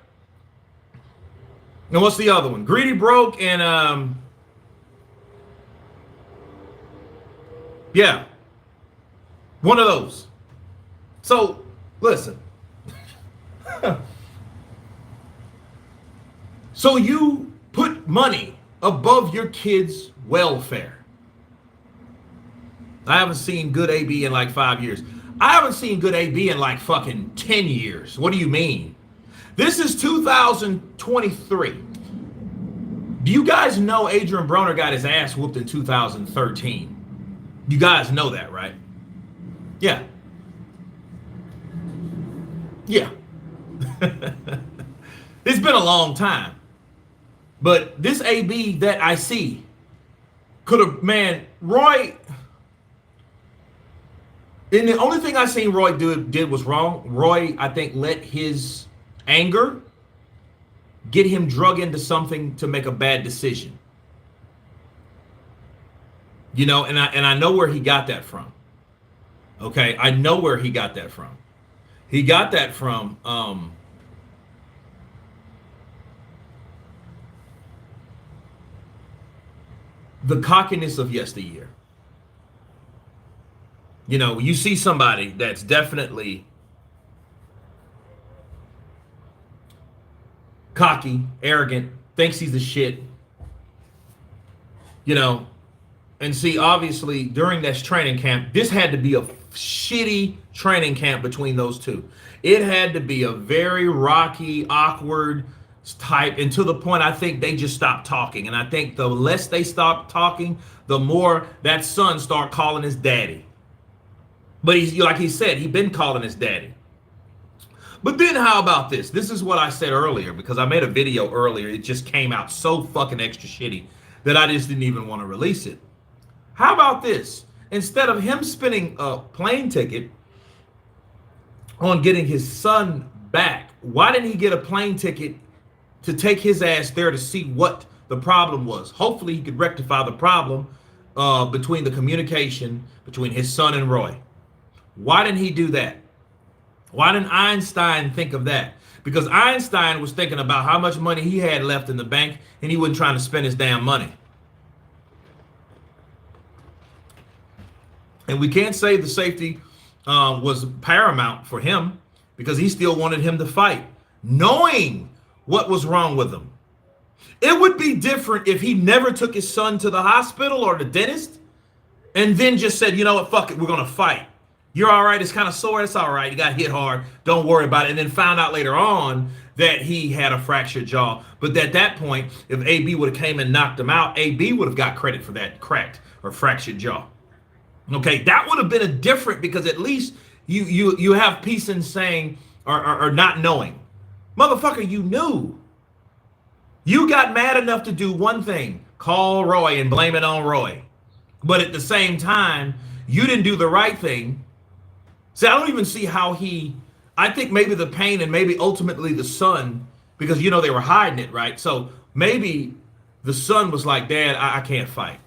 And what's the other one? Greedy, broke, and yeah, one of those. So listen. So you put money above your kids' welfare. I haven't seen good AB in like 5 years. I haven't seen good AB in like fucking 10 years. What do you mean? This is 2023. Do you guys know Adrian Broner got his ass whooped in 2013? You guys know that, right? Yeah. Yeah. It's been a long time. But this AB that I see could have, man, Roy, and the only thing I seen Roy did was wrong. Roy, I think, let his anger get him drug into something to make a bad decision. You know, and I know where he got that from. Okay, I know where he got that from. He got that from the cockiness of yesteryear. You know, you see somebody that's definitely cocky, arrogant, thinks he's the shit, you know, and see, obviously, during this training camp, this had to be a shitty training camp between those two. It had to be a very rocky, awkward type, and to the point I think they just stopped talking. And I think the less they stopped talking, the more that son start calling his daddy. But he's, like he said, he's been calling his daddy. But then how about this? This is what I said earlier, because I made a video earlier. It just came out so fucking extra shitty that I just didn't even want to release it. How about this? Instead of him spending a plane ticket on getting his son back, why didn't he get a plane ticket to take his ass there to see what the problem was? Hopefully he could rectify the problem between the communication between his son and Roy. Why didn't he do that? Why didn't Einstein think of that? Because Einstein was thinking about how much money he had left in the bank, and he wasn't trying to spend his damn money. And we can't say the safety was paramount for him, because he still wanted him to fight, knowing what was wrong with him. It would be different if he never took his son to the hospital or the dentist and then just said, you know what, fuck it, we're going to fight. You're all right, it's kind of sore, it's all right, you got hit hard, don't worry about it. And then found out later on that he had a fractured jaw. But at that point, if AB would have came and knocked him out, AB would have got credit for that cracked or fractured jaw. Okay, that would have been a different, because at least you have peace in saying or not knowing. Motherfucker, you knew. You got mad enough to do one thing, call Roy and blame it on Roy. But at the same time, you didn't do the right thing. See, I don't even see how I think maybe the pain and maybe ultimately the son, because, you know, they were hiding it, right? So maybe the son was like, Dad, I can't fight.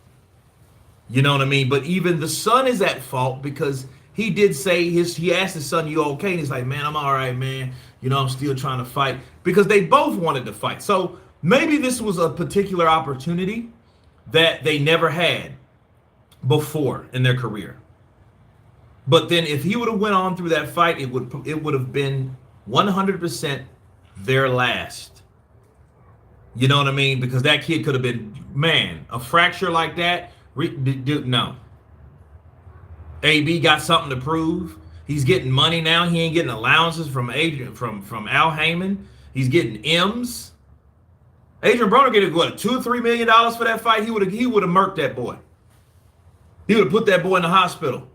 You know what I mean? But even the son is at fault, because he did say he asked his son, you okay? And he's like, man, I'm all right, man. You know, I'm still trying to fight, because they both wanted to fight. So maybe this was a particular opportunity that they never had before in their career. But then if he would have went on through that fight, it would have been 100% their last. You know what I mean? Because that kid could have been, man, a fracture like that. No. AB got something to prove. He's getting money now. He ain't getting allowances from Adrian, from Al Heyman. He's getting M's. Adrian Broner getting what, $2 or $3 million for that fight? He would have murked that boy. He would have put that boy in the hospital.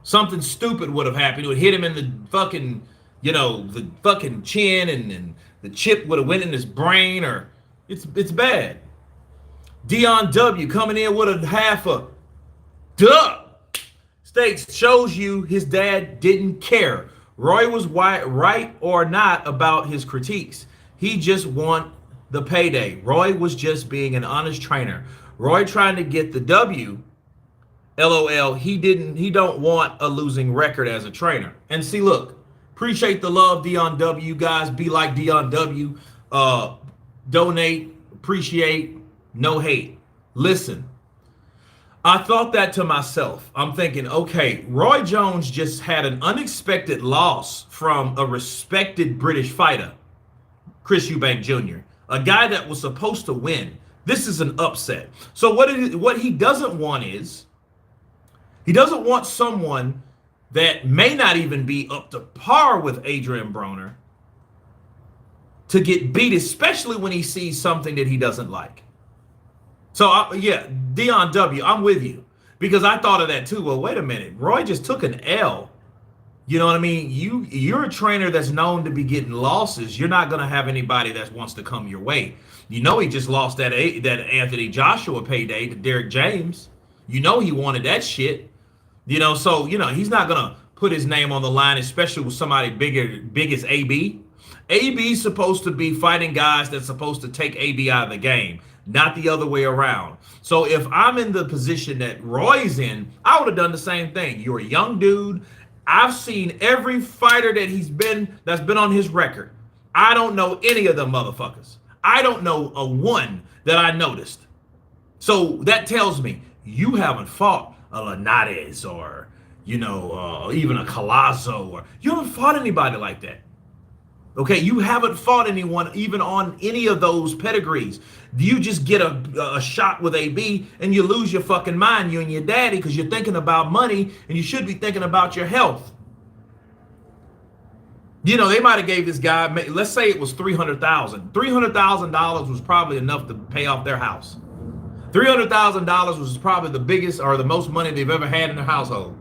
Something stupid would have happened. It would hit him in the fucking, you know, the fucking chin, and the chip would have went in his brain, or it's bad. Dion W coming in with a half a duh. States shows you his dad didn't care. Roy was right or not about his critiques. He just want the payday. Roy was just being an honest trainer. Roy trying to get the W. LOL. He don't want a losing record as a trainer. And see, look, appreciate the love, Dion W. You guys be like Dion W. Donate, appreciate, no hate. Listen, I thought that to myself. I'm thinking, okay, Roy Jones just had an unexpected loss from a respected British fighter, Chris Eubank Jr., a guy that was supposed to win. This is an upset. So what he doesn't want is, he doesn't want someone that may not even be up to par with Adrian Broner to get beat, especially when he sees something that he doesn't like. So, yeah, Dion W., I'm with you. Because I thought of that too. Well, wait a minute. Roy just took an L. You know what I mean? You're a trainer that's known to be getting losses. You're not going to have anybody that wants to come your way. You know he just lost that Anthony Joshua payday to Derek James. You know he wanted that shit. You know, so, you know, he's not going to put his name on the line, especially with somebody big as AB. AB's supposed to be fighting guys that's supposed to take AB out of the game, not the other way around. So if I'm in the position that Roy's in, I would have done the same thing. You're a young dude. I've seen every fighter that's been on his record. I don't know any of them motherfuckers. I don't know a one that I noticed. So that tells me you haven't fought a Linares or, you know, even a Colazo, or you haven't fought anybody like that. Okay, you haven't fought anyone even on any of those pedigrees. You just get a shot with AB and you lose your fucking mind, you and your daddy, because you're thinking about money and you should be thinking about your health. You know, they might have gave this guy, let's say it was $300,000. $300,000 was probably enough to pay off their house. $300,000 was probably the biggest or the most money they've ever had in their household.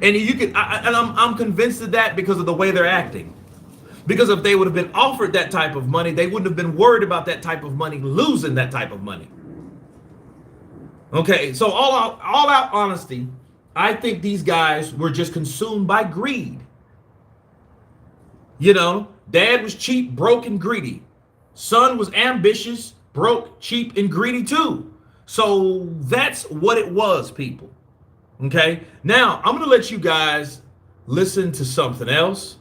And I'm convinced of that because of the way they're acting. Because if they would have been offered that type of money, they wouldn't have been worried about that type of money, losing that type of money. Okay, so all out honesty, I think these guys were just consumed by greed. You know, dad was cheap, broke, and greedy. Son was ambitious, broke, cheap, and greedy too. So that's what it was, people. Okay, now I'm going to let you guys listen to something else.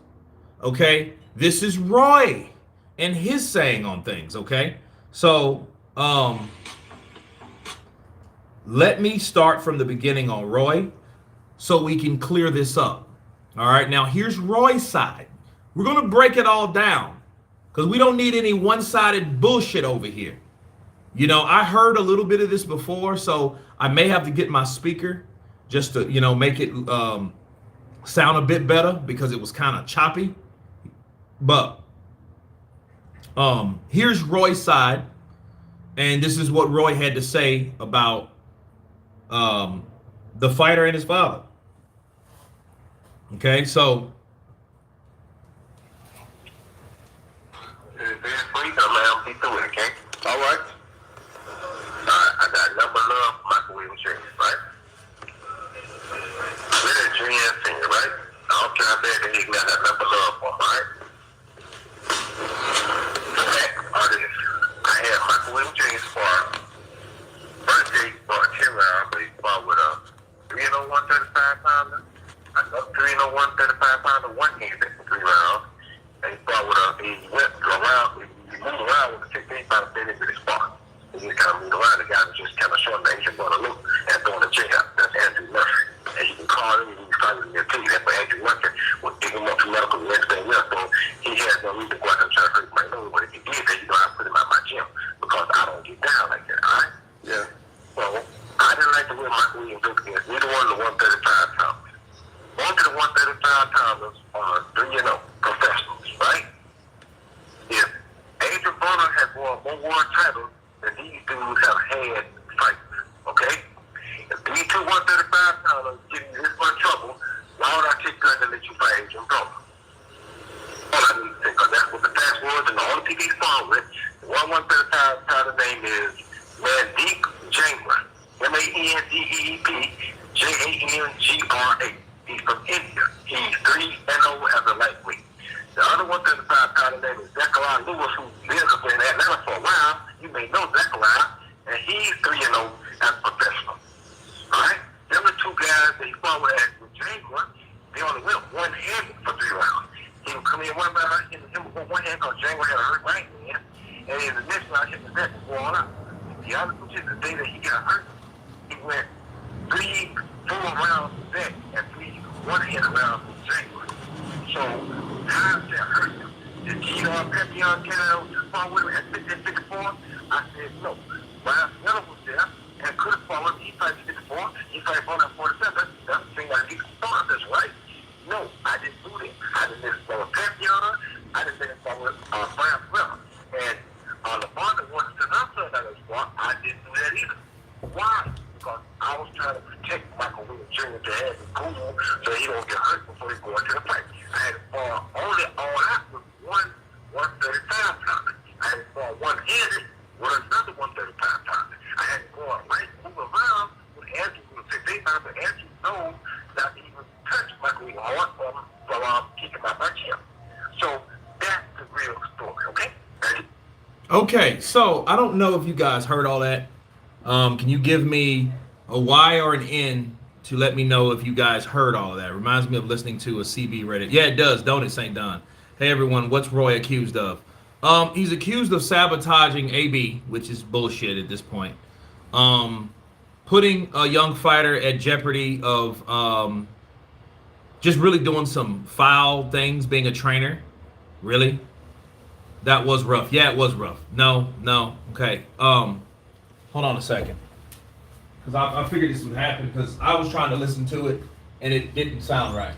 Okay, this is Roy and his saying on things. Okay, so let me start from the beginning on Roy so we can clear this up. All right, now here's Roy's side. We're going to break it all down because we don't need any one-sided bullshit over here. You know, I heard a little bit of this before, so I may have to get my speaker just to, you know, make it sound a bit better because it was kind of choppy. But here's Roy's side, and this is what Roy had to say about the fighter and his father. Okay, so all right. I got number love microwave insurance, right? We're that Julian Senior, right? I don't care how bad the nigga got that number love for him, right? I had microwave insurance for birthday for a 10 round, but he fought with a 301 35 pounder. I got 301 35 pounder, one hand for 3 rounds. And he fought with he went around, he moved around with a 16 pounder finish with his spot. He just kind of moved around. The guy was just kind of showing the Asian brother look and throwing the jab. That's Andrew Murphy. And you can call him, you can find him in your team. That's what Andrew Murphy would give him up to medical the next day. So he has no reason to go out and try to hurt my nose. But if he did that, you know, I put him out my gym because I don't get down like that, all right? Yeah. So I didn't like the way Michael Williams looked against neither one of the 135 pounders. One to the 135 pounders are 3-0 professionals, right? If Adrian Broner has won more world titles than these dudes have had fights, okay? If these two 135 pounders give you this much trouble, why would I take gun to let you fight Adrian Broner? All I need to say, because that's what the facts was, and the only people he's fought with, the 135 pounder name is Mandeep Jangra. MANDEEP JANGRA. He's from India. He's 3-0 as a lightweight. The other 135 pounder name is Zachariah Lewis, who lives up in Atlanta for a while. only went one-handed for 3 rounds. He would come in one round, hit him with one hand because Django had a hurt right hand, and in the next round, hit the neck and going up. The other two the day that he got hurt, he went 3 full rounds with that and 3 one-handed rounds with Django. So, how does that hurt him? Did Pepion get out to fall with him at 54? I said no. Ryan Miller was there and could have fallen. He fighted 54. He fighted for at 47. That's the thing that he started this, right? No, I didn't do that. I didn't let it fall with Pepion. I didn't let it fall with Ryan Miller. And the bond wanted to not say that as well. I didn't do that either. Why? Because I was trying to protect Michael Williams Jr. to have him cool so he don't get hurt before he go into the fight. I had only all out with 135 pounder. I had one-handed with another 135 pounder. I had to go right, move around with Andrew with a 58 pounder, but Andrew knows not to even touch Michael Williams hard from kicking my back here. So that's the real story, okay? Ready? Okay, so I don't know if you guys heard all that. Can you give me a Y or an N to let me know if you guys heard all of that? Reminds me of listening to a CB Reddit. Yeah, it does, don't it, St. Don? Hey, everyone, what's Roy accused of? He's accused of sabotaging AB, which is bullshit at this point. Putting a young fighter at jeopardy of just really doing some foul things, being a trainer. Really? That was rough. Yeah, it was rough. No. Okay. Hold on a second. Because I figured this would happen because I was trying to listen to it and it didn't sound right.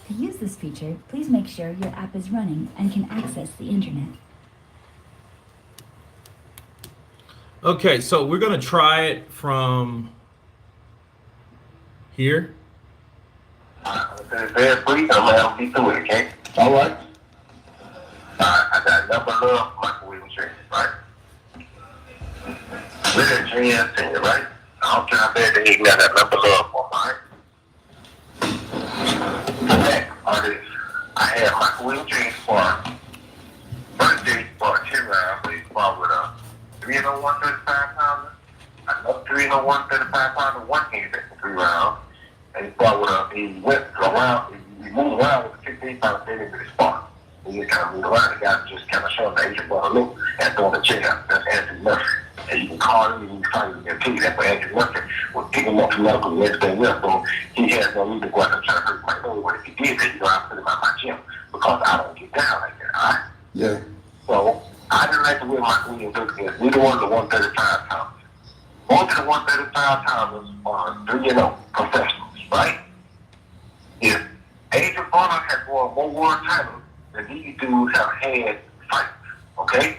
To use this feature, please make sure your app is running and can access the internet. Okay, so we're going to try it from here. Very brief. I'm going to be through it, okay? All right. I got number love, Michael Williams Jr., right? With a Junior Senior, right? I don't care how bad they got that number love for, right? I had Michael Williams Jr. for birthday for 10 rounds, but he fought with a 301 pounder, another 301 pounder, one hand for 3 rounds, and he fought with he went around, he moved around with a 15 pounder thing into the spot. He just kind of moved around, the guy just kind of showing the Asian brother look and throwing the check out. That's Andrew Murphy. And you can call him, you can find him in too. That's what Andrew Murphy was picking him up to medical the next day with. So he has no reason to go out and try to hurt my nose. But if he did that, I put him out my gym because I don't get down like that, all right? Yeah. So I didn't like the way Michael Williams looked against neither one of the 135 pounders. Both of the 135 pounders are 3-0 professionals, right? If Adrian Bonner had won more world titles than these dudes have had fights, okay?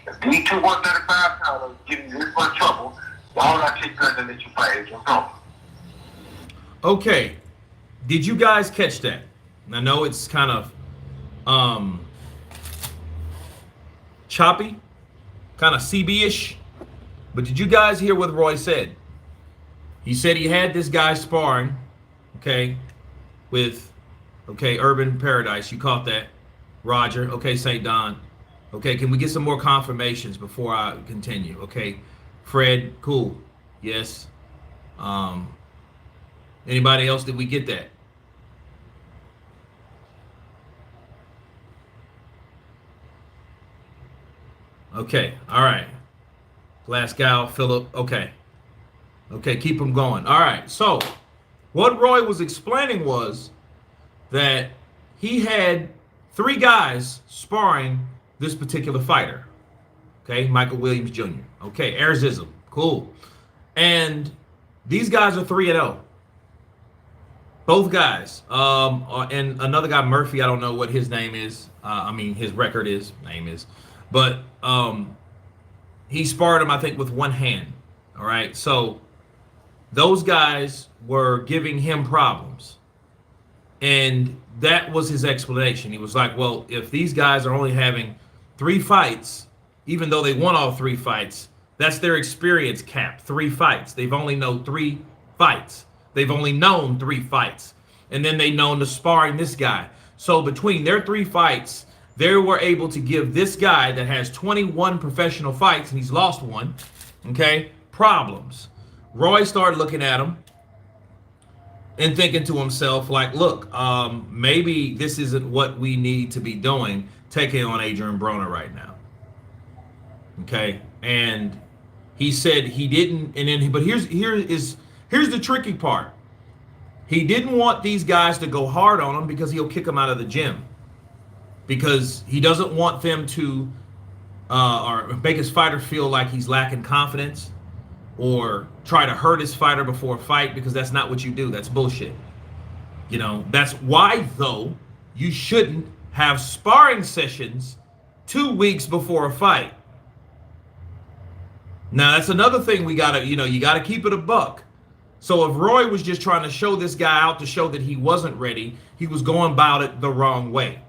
If these two 135 pounders give you this much trouble, why would I take guns and let you fight Adrian Bonner? Okay, did you guys catch that? I know it's kind of choppy, kind of CB-ish, but did you guys hear what Roy said? He said he had this guy sparring, okay, with, okay, Urban Paradise. You caught that. Roger. Okay, St. Don. Okay, can we get some more confirmations before I continue? Okay, Fred, cool. Yes. Anybody else? Did we get that? Okay, all right. Glasgow, Philip, okay. Okay, keep them going. All right, so What Roy was explaining was that he had 3 guys sparring this particular fighter. Okay, Michael Williams Jr. Okay, Arizism, cool. And these guys are 3-0. Both guys. And another guy, Murphy, I don't know what his name is. His record is, name is. But he sparred him, I think, with one hand. All right, so those guys were giving him problems. And that was his explanation. He was like, well, if these guys are only having 3 fights, even though they won all 3 fights, that's their experience cap, 3 fights. They've only known 3 fights. They've only known 3 fights. And then they known to sparring this guy. So between their 3 fights, they were able to give this guy that has 21 professional fights, and he's lost 1, okay, problems. Roy started looking at him and thinking to himself, like, look, maybe this isn't what we need to be doing, taking on Adrian Broner right now. Okay, and he said he didn't, and then but here's the tricky part. He didn't want these guys to go hard on him because he'll kick them out of the gym, because he doesn't want them to or make his fighter feel like he's lacking confidence, or try to hurt his fighter before a fight, because that's not what you do. That's bullshit. You know, that's why, though, you shouldn't have sparring sessions 2 weeks before a fight. Now, that's another thing we gotta, you gotta keep it a buck. So if Roy was just trying to show this guy out to show that he wasn't ready, he was going about it the wrong way.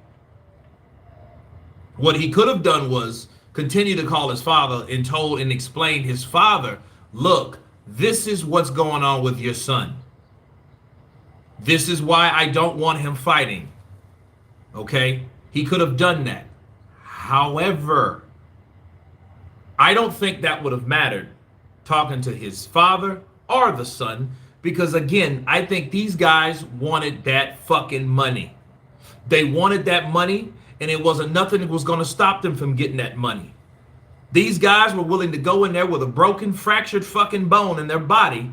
What he could have done was continue to call his father and told and explained his father, look, this is what's going on with your son. This is why I don't want him fighting. Okay? He could have done that. However, I don't think that would have mattered talking to his father or the son, because again, I think these guys wanted that fucking money. They wanted that money, and it wasn't nothing that was going to stop them from getting that money. These guys were willing to go in there with a broken, fractured fucking bone in their body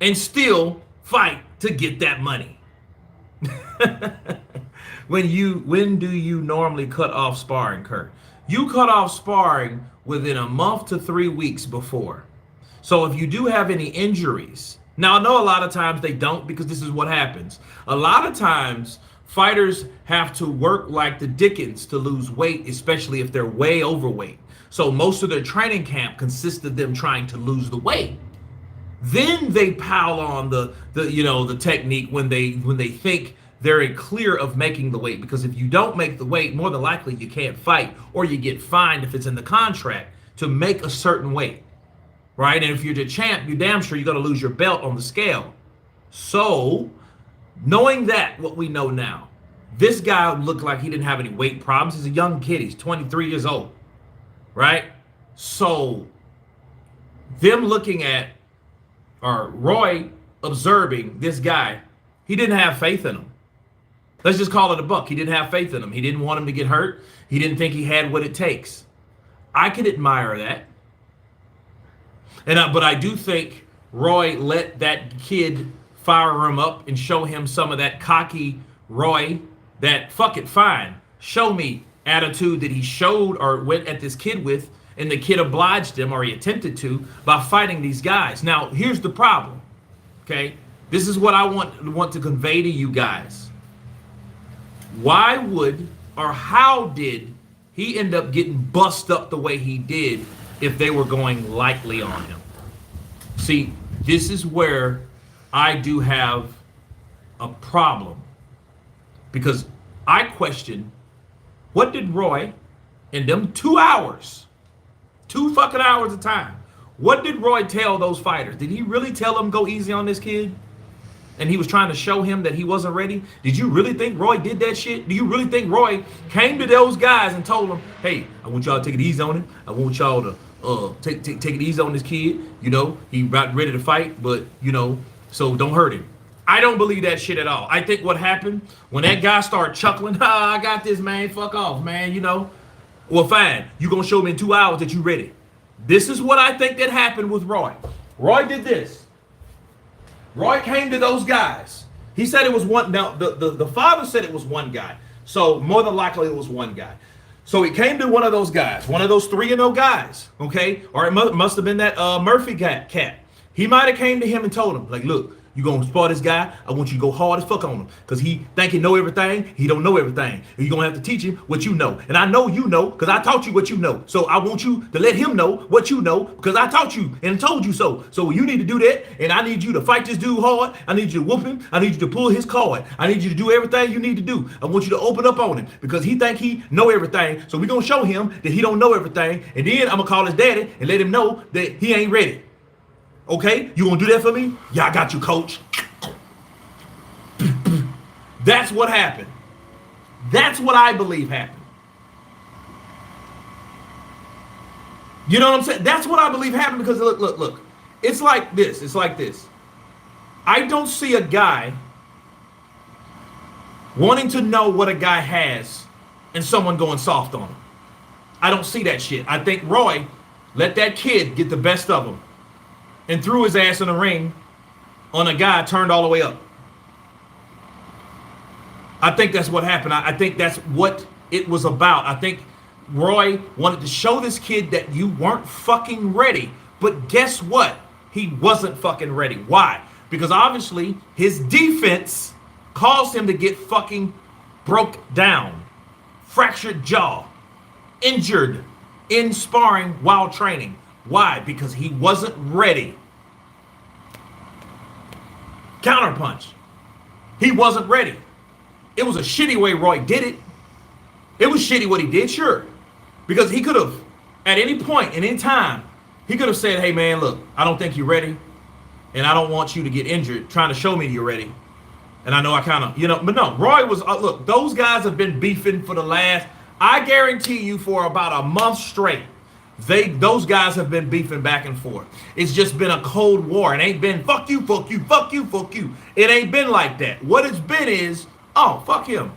and still fight to get that money. When do you normally cut off sparring, Kurt? You cut off sparring within a month to 3 weeks before. So if you do have any injuries, now I know a lot of times they don't, because this is what happens. A lot of times fighters have to work like the Dickens to lose weight, especially if they're way overweight. So most of their training camp consists of them trying to lose the weight. Then they pile on the technique when they think they're clear of making the weight, because if you don't make the weight, more than likely you can't fight, or you get fined if it's in the contract to make a certain weight, right? And if you're the champ, you're damn sure you're going to lose your belt on the scale. So knowing that, what we know now, this guy looked like he didn't have any weight problems. He's a young kid. He's 23 years old, right? So them looking at, or Roy observing this guy, he didn't have faith in him. Let's just call it a buck. He didn't have faith in him. He didn't want him to get hurt. He didn't think he had what it takes. I could admire that. But I do think Roy let that kid fire him up and show him some of that cocky Roy, that fuck it, fine, show me attitude that he showed or went at this kid with, and the kid obliged him, or he attempted to, by fighting these guys. Now, here's the problem, okay? This is what I want to convey to you guys. Why would, or how did he end up getting bust up the way he did if they were going lightly on him? See, this is where I do have a problem, because I question, what did Roy, in them 2 hours, 2 fucking hours of time, what did Roy tell those fighters? Did he really tell them go easy on this kid? And he was trying to show him that he wasn't ready? Did you really think Roy did that shit? Do you really think Roy came to those guys and told them, hey, I want y'all to take it easy on him. I want y'all to take it easy on this kid. He about ready to fight, but, so don't hurt him. I don't believe that shit at all. I think what happened, when that guy started chuckling, I got this, man, fuck off, man, Well, fine, you gonna show me in 2 hours that you ready. This is what I think that happened with Roy. Roy did this. Roy came to those guys. He said it was one. Now, the father said it was one guy. So more than likely it was one guy. So he came to one of those guys, one of those 3-0 guys, okay? Or it must have been that Murphy cat. He might have came to him and told him, like, look, you gonna spar this guy? I want you to go hard as fuck on him. Because he think he know everything. He don't know everything. And you're gonna have to teach him what you know. And I know you know, because I taught you what you know. So I want you to let him know what you know, because I taught you and told you so. So you need to do that, and I need you to fight this dude hard. I need you to whoop him. I need you to pull his card. I need you to do everything you need to do. I want you to open up on him, because he think he know everything. So we're gonna show him that he don't know everything. And then I'm gonna call his daddy and let him know that he ain't ready. Okay, you gonna do that for me? Yeah, I got you, coach. That's what happened. That's what I believe happened. You know what I'm saying? That's what I believe happened, because look. It's like this. It's like this. I don't see a guy wanting to know what a guy has and someone going soft on him. I don't see that shit. I think Roy let that kid get the best of him and threw his ass in the ring on a guy turned all the way up. I think that's what happened. I think that's what it was about. I think Roy wanted to show this kid that you weren't fucking ready. But guess what? He wasn't fucking ready. Why? Because obviously his defense caused him to get fucking broke down, fractured jaw, injured in sparring while training. Why? Because he wasn't ready. Counterpunch. He wasn't ready. It was a shitty way Roy did it. It was shitty what he did, sure. Because he could have, at any point, in any time, he could have said, hey man, look, I don't think you're ready. And I don't want you to get injured trying to show me you're ready. And I know I kind of, but no, Roy was, look, those guys have been beefing for the last, I guarantee you, for about a month straight. Those guys have been beefing back and forth. It's just been a cold war. It ain't been fuck you, fuck you, fuck you, fuck you. It ain't been like that. What it's been is, oh, fuck him.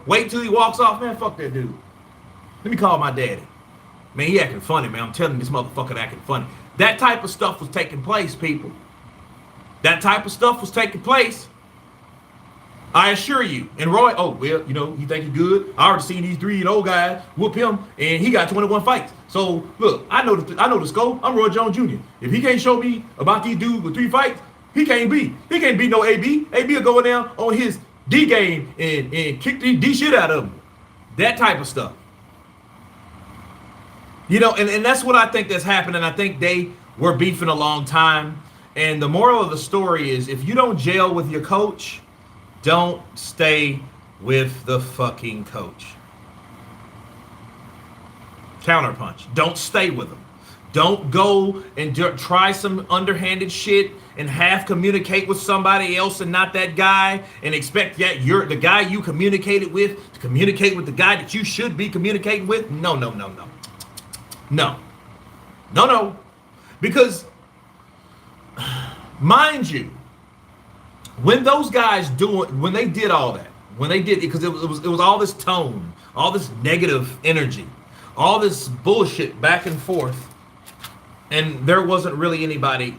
Wait till he walks off, man, fuck that dude. Let me call my daddy. Man, he acting funny, man. I'm telling you, this motherfucker acting funny. That type of stuff was taking place, people. That type of stuff was taking place. I assure you. And Roy, oh, well, you think he's good? I already seen these 3-0 guys whoop him, and he got 21 fights. So, look, I know the scope. I'm Roy Jones Jr. If he can't show me about these dudes with 3 fights, he can't beat no AB. AB will go in there on his D game and kick the D shit out of him. That type of stuff. And that's what I think that's happening. I think they were beefing a long time. And the moral of the story is, if you don't gel with your coach, don't stay with the fucking coach. Counterpunch. Don't stay with him. Don't go and try some underhanded shit and half communicate with somebody else and not that guy, and expect that you're the guy you communicated with to communicate with the guy that you should be communicating with. No. Because, mind you, when those guys when they did all that, because it was all this tone, all this negative energy, all this bullshit back and forth, and there wasn't really anybody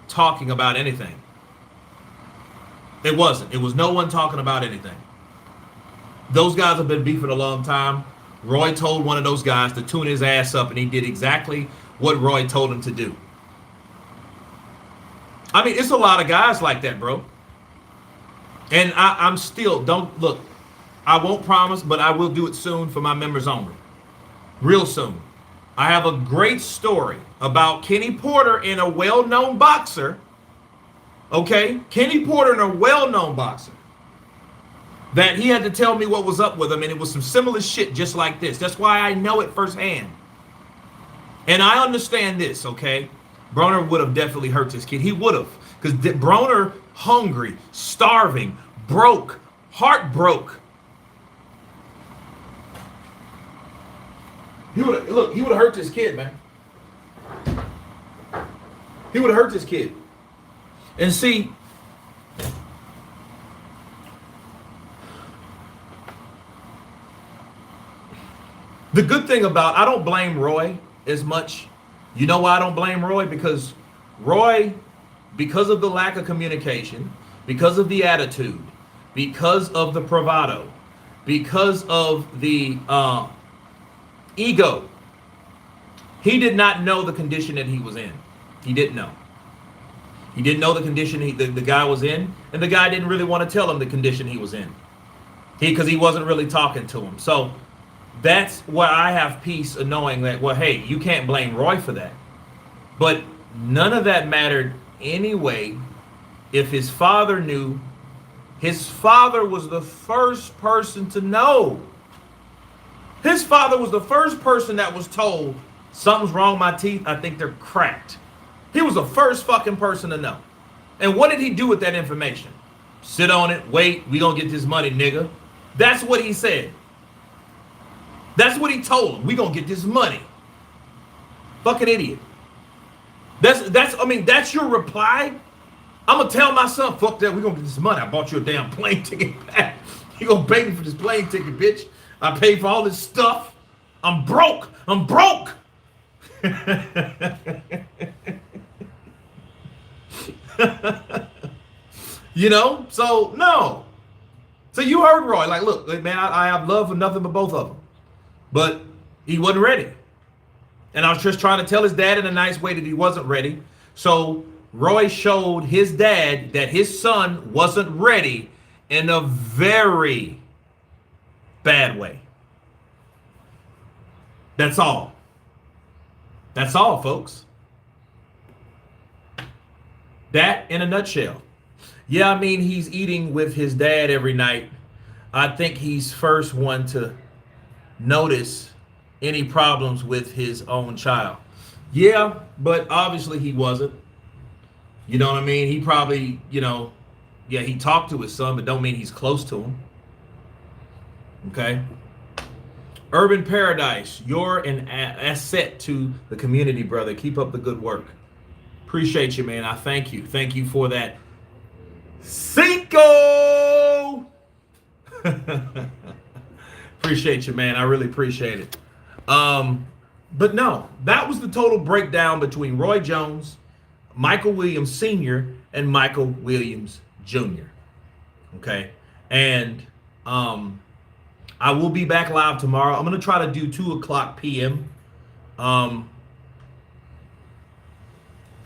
talking about anything. It wasn't. It was no one talking about anything. Those guys have been beefing a long time. Roy told one of those guys to tune his ass up, and he did exactly what Roy told him to do. I mean, it's a lot of guys like that, bro. And I'm still, I won't promise, but I will do it soon for my members only. Real soon. I have a great story about Kenny Porter and a well-known boxer. Okay? Kenny Porter and a well-known boxer. That he had to tell me what was up with him, and it was some similar shit just like this. That's why I know it firsthand. And I understand this, okay? Broner would have definitely hurt this kid. He would have. Because Broner, hungry, starving, broke, heartbroken. He would have hurt this kid, man. He would have hurt this kid. And see, the good thing about, I don't blame Roy as much. You know why I don't blame Roy? Because Roy because of the lack of communication, because of the attitude, because of the bravado, because of the ego, he did not know the condition that he was in. He didn't know. He didn't know the condition the guy was in, and the guy didn't really want to tell him the condition he was in. Because he wasn't really talking to him. So that's where I have peace of knowing that, well, hey, you can't blame Roy for that. But none of that mattered anyway if his father knew. His father was the first person to know. His father was the first person that was told, something's wrong with my teeth, I think they're cracked. He was the first fucking person to know. And what did he do with that information? Sit on it, wait, we gonna get this money, nigga. That's what he said. That's what he told him. We gonna get this money. Fucking idiot. That's your reply? I'm gonna tell my son, fuck that, we gonna get this money. I bought you a damn plane ticket back. You gonna pay me for this plane ticket, bitch. I paid for all this stuff. I'm broke. I'm broke. You know, so no. So you heard Roy, like, look, man, I have love for nothing but both of them. But he wasn't ready. And I was just trying to tell his dad in a nice way that he wasn't ready. So Roy showed his dad that his son wasn't ready in a very bad way. That's all. That's all, folks. That in a nutshell. Yeah, I mean, he's eating with his dad every night. I think he's first one to notice any problems with his own child. Yeah, but obviously he wasn't. You know what I mean? He probably, you know, yeah, he talked to his son, but don't mean he's close to him. Okay? Urban Paradise, you're an asset to the community, brother. Keep up the good work. Appreciate you, man. I thank you. Thank you for that. Cinco! Appreciate you, man. I really appreciate it. But no, that was the total breakdown between Roy Jones, Michael Williams Sr., and Michael Williams Jr. Okay? And I will be back live tomorrow. I'm going to try to do 2 o'clock p.m. And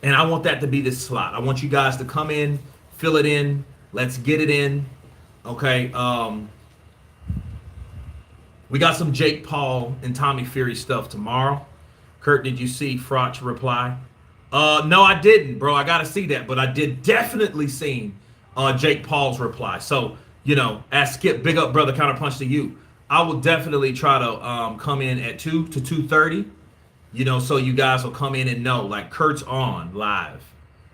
I want that to be this slot. I want you guys to come in, fill it in. Let's get it in. Okay? We got some Jake Paul and Tommy Fury stuff tomorrow. Kurt, did you see Frotch reply? No, I didn't, bro. I got to see that. But I did definitely see Jake Paul's reply. So, you know, as Skip, big up, brother, Counterpunch to you. I will definitely try to come in at 2 to 2:30, you know, so you guys will come in and know, like, Kurt's on live.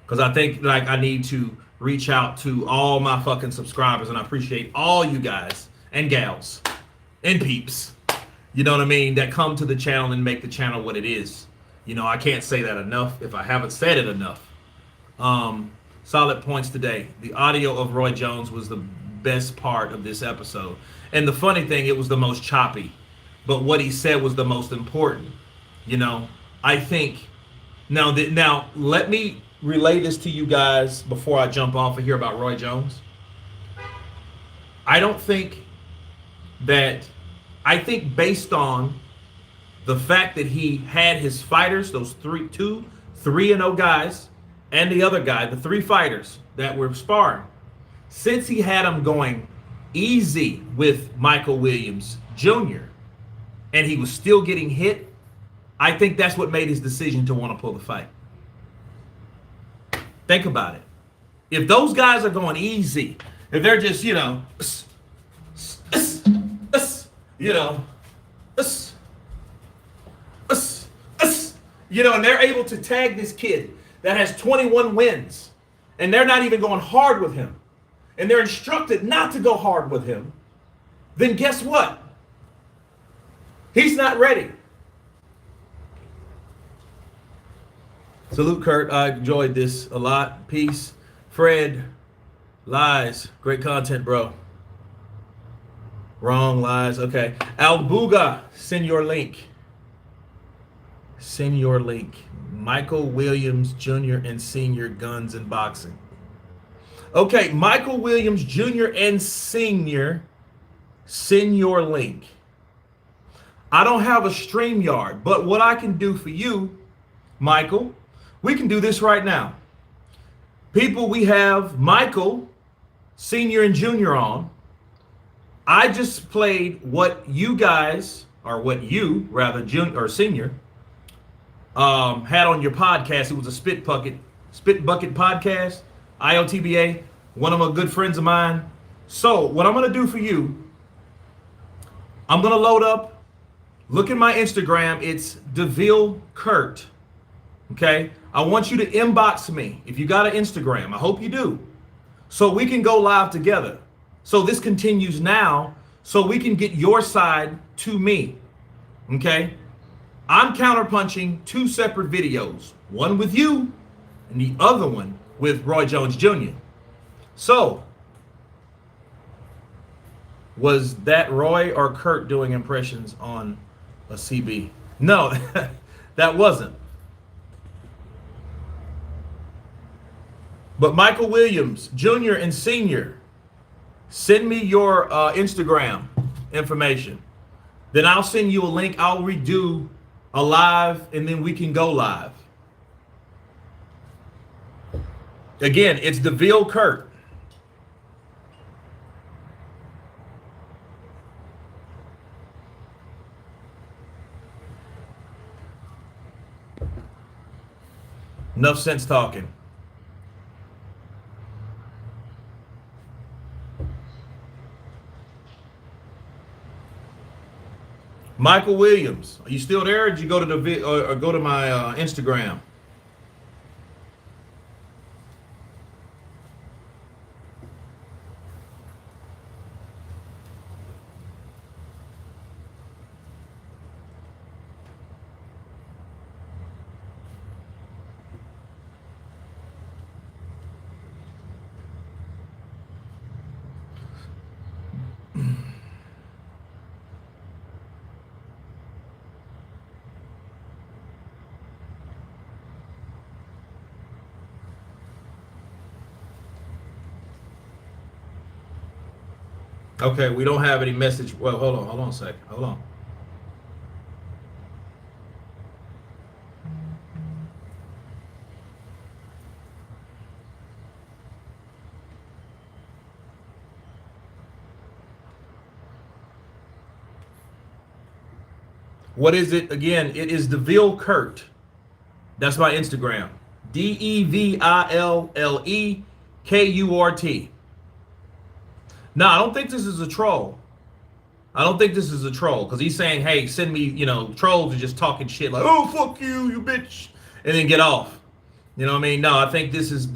Because I think, like, I need to reach out to all my fucking subscribers, and I appreciate all you guys and gals and peeps, you know what I mean, that come to the channel and make the channel what it is. You know, I can't say that enough if I haven't said it enough. Solid points today. The audio of Roy Jones was the best part of this episode. And the funny thing, it was the most choppy. But what he said was the most important. You know, I think, now let me relay this to you guys before I jump off and hear about Roy Jones. I think based on the fact that he had his fighters, those 3-0 guys, and the other guy, the 3 fighters that were sparring, since he had them going easy with Michael Williams Jr., and he was still getting hit, I think that's what made his decision to want to pull the fight. Think about it. If those guys are going easy, if they're just, you know, and they're able to tag this kid that has 21 wins, and they're not even going hard with him, and they're instructed not to go hard with him, then guess what? He's not ready. Salute, Kurt. I enjoyed this a lot. Peace. Fred, lies. Great content, bro. Wrong, lies. Okay. Albuga, send your link. Send your link. Michael Williams Jr. and Senior Guns and Boxing. Okay, Michael Williams Jr. and Senior, send your link. I don't have a StreamYard, but what I can do for you, Michael, we can do this right now. People, we have Michael Senior and Junior on. I just played what you guys, or what you rather, Junior or Senior, had on your podcast. It was a Spit Bucket podcast, IOTBA, one of my good friends of mine. So what I'm gonna do for you, I'm gonna load up, look at my Instagram, it's DeVille Kurt. Okay, I want you to inbox me if you got an Instagram. I hope you do, so we can go live together. So this continues now, so we can get your side to me. Okay, I'm counterpunching 2 separate videos, one with you and the other one with Roy Jones Jr. So, was that Roy or Kurt doing impressions on a CB? No, that wasn't. But Michael Williams, Jr. and Senior, send me your Instagram information. Then I'll send you a link. I'll redo a live, and then we can go live. Again, it's DeVille Kurt. Enough sense talking. Michael Williams, are you still there? Or did you go to the or go to my Instagram? Okay, we don't have any message. Well, hold on a second. Hold on. What is it again? It is DeVille Kurt. That's my Instagram. DeVillekurt. No, I don't think this is a troll. I don't think this is a troll, because he's saying, hey, send me, trolls are just talking shit like, oh, fuck you, you bitch, and then get off. You know what I mean? No, I think this is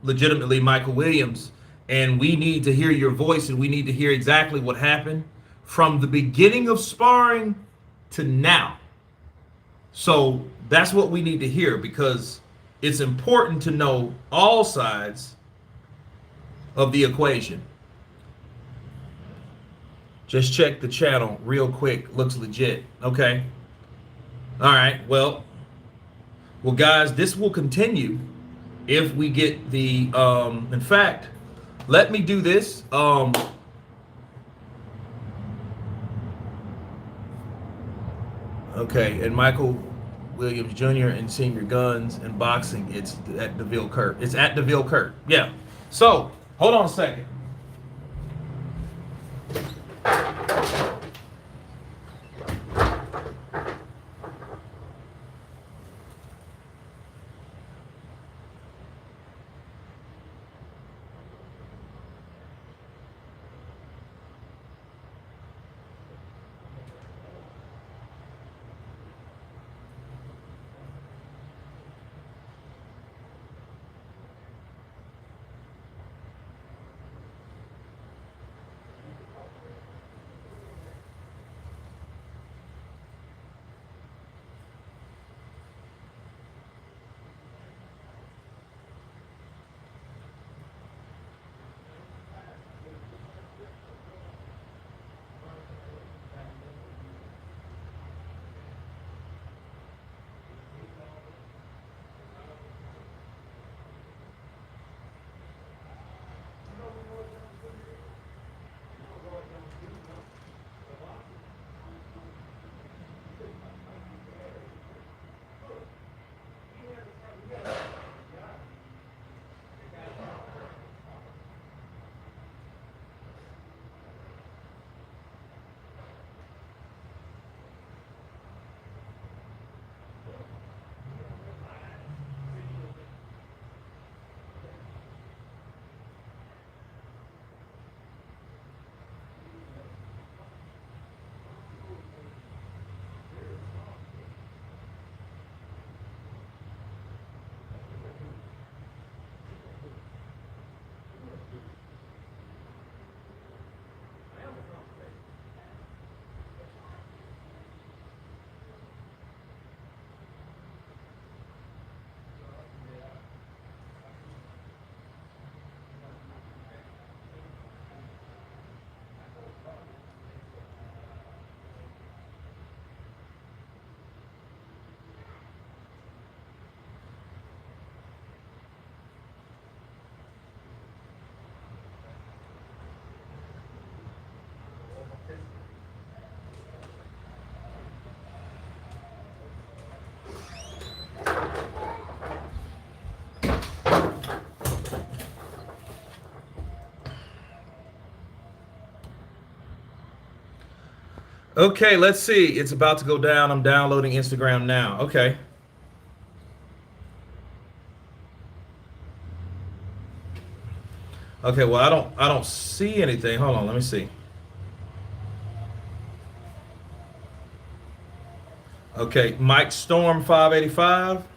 legitimately Michael Williams, and we need to hear your voice, and we need to hear exactly what happened from the beginning of sparring to now. So that's what we need to hear, because it's important to know all sides of the equation. Just check the channel real quick. Looks legit. Okay. All right. Well, guys, this will continue if we get the. In fact, let me do this. Okay, and Michael Williams Jr. and Senior Guns and Boxing. It's at DeVille Kurt. It's at DeVille Kurt. Yeah. So hold on a second. Okay, let's see. It's about to go down. I'm downloading Instagram now. Okay. Okay, well, I don't see anything. Hold on, let me see. Okay, Mike Storm 585.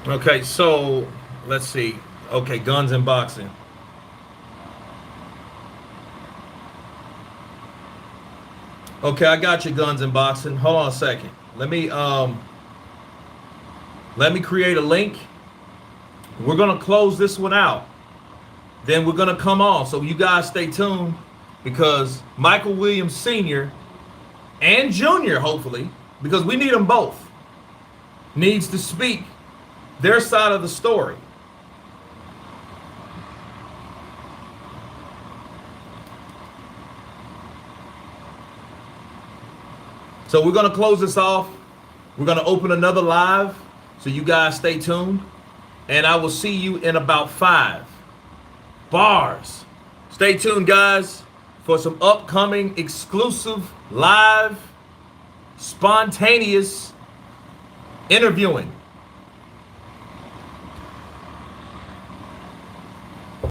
Okay, so let's see. Okay, guns and boxing. Okay, I got your guns and boxing. Hold on a second. Let me create a link. We're gonna close this one out. Then we're gonna come on. So you guys stay tuned because Michael Williams Sr. and Jr. hopefully, because we need them both, needs to speak their side of the story. So we're going to close this off. We're going to open another live. So you guys stay tuned. And I will see you in about 5 bars. Stay tuned, guys, for some upcoming exclusive live spontaneous interviewing.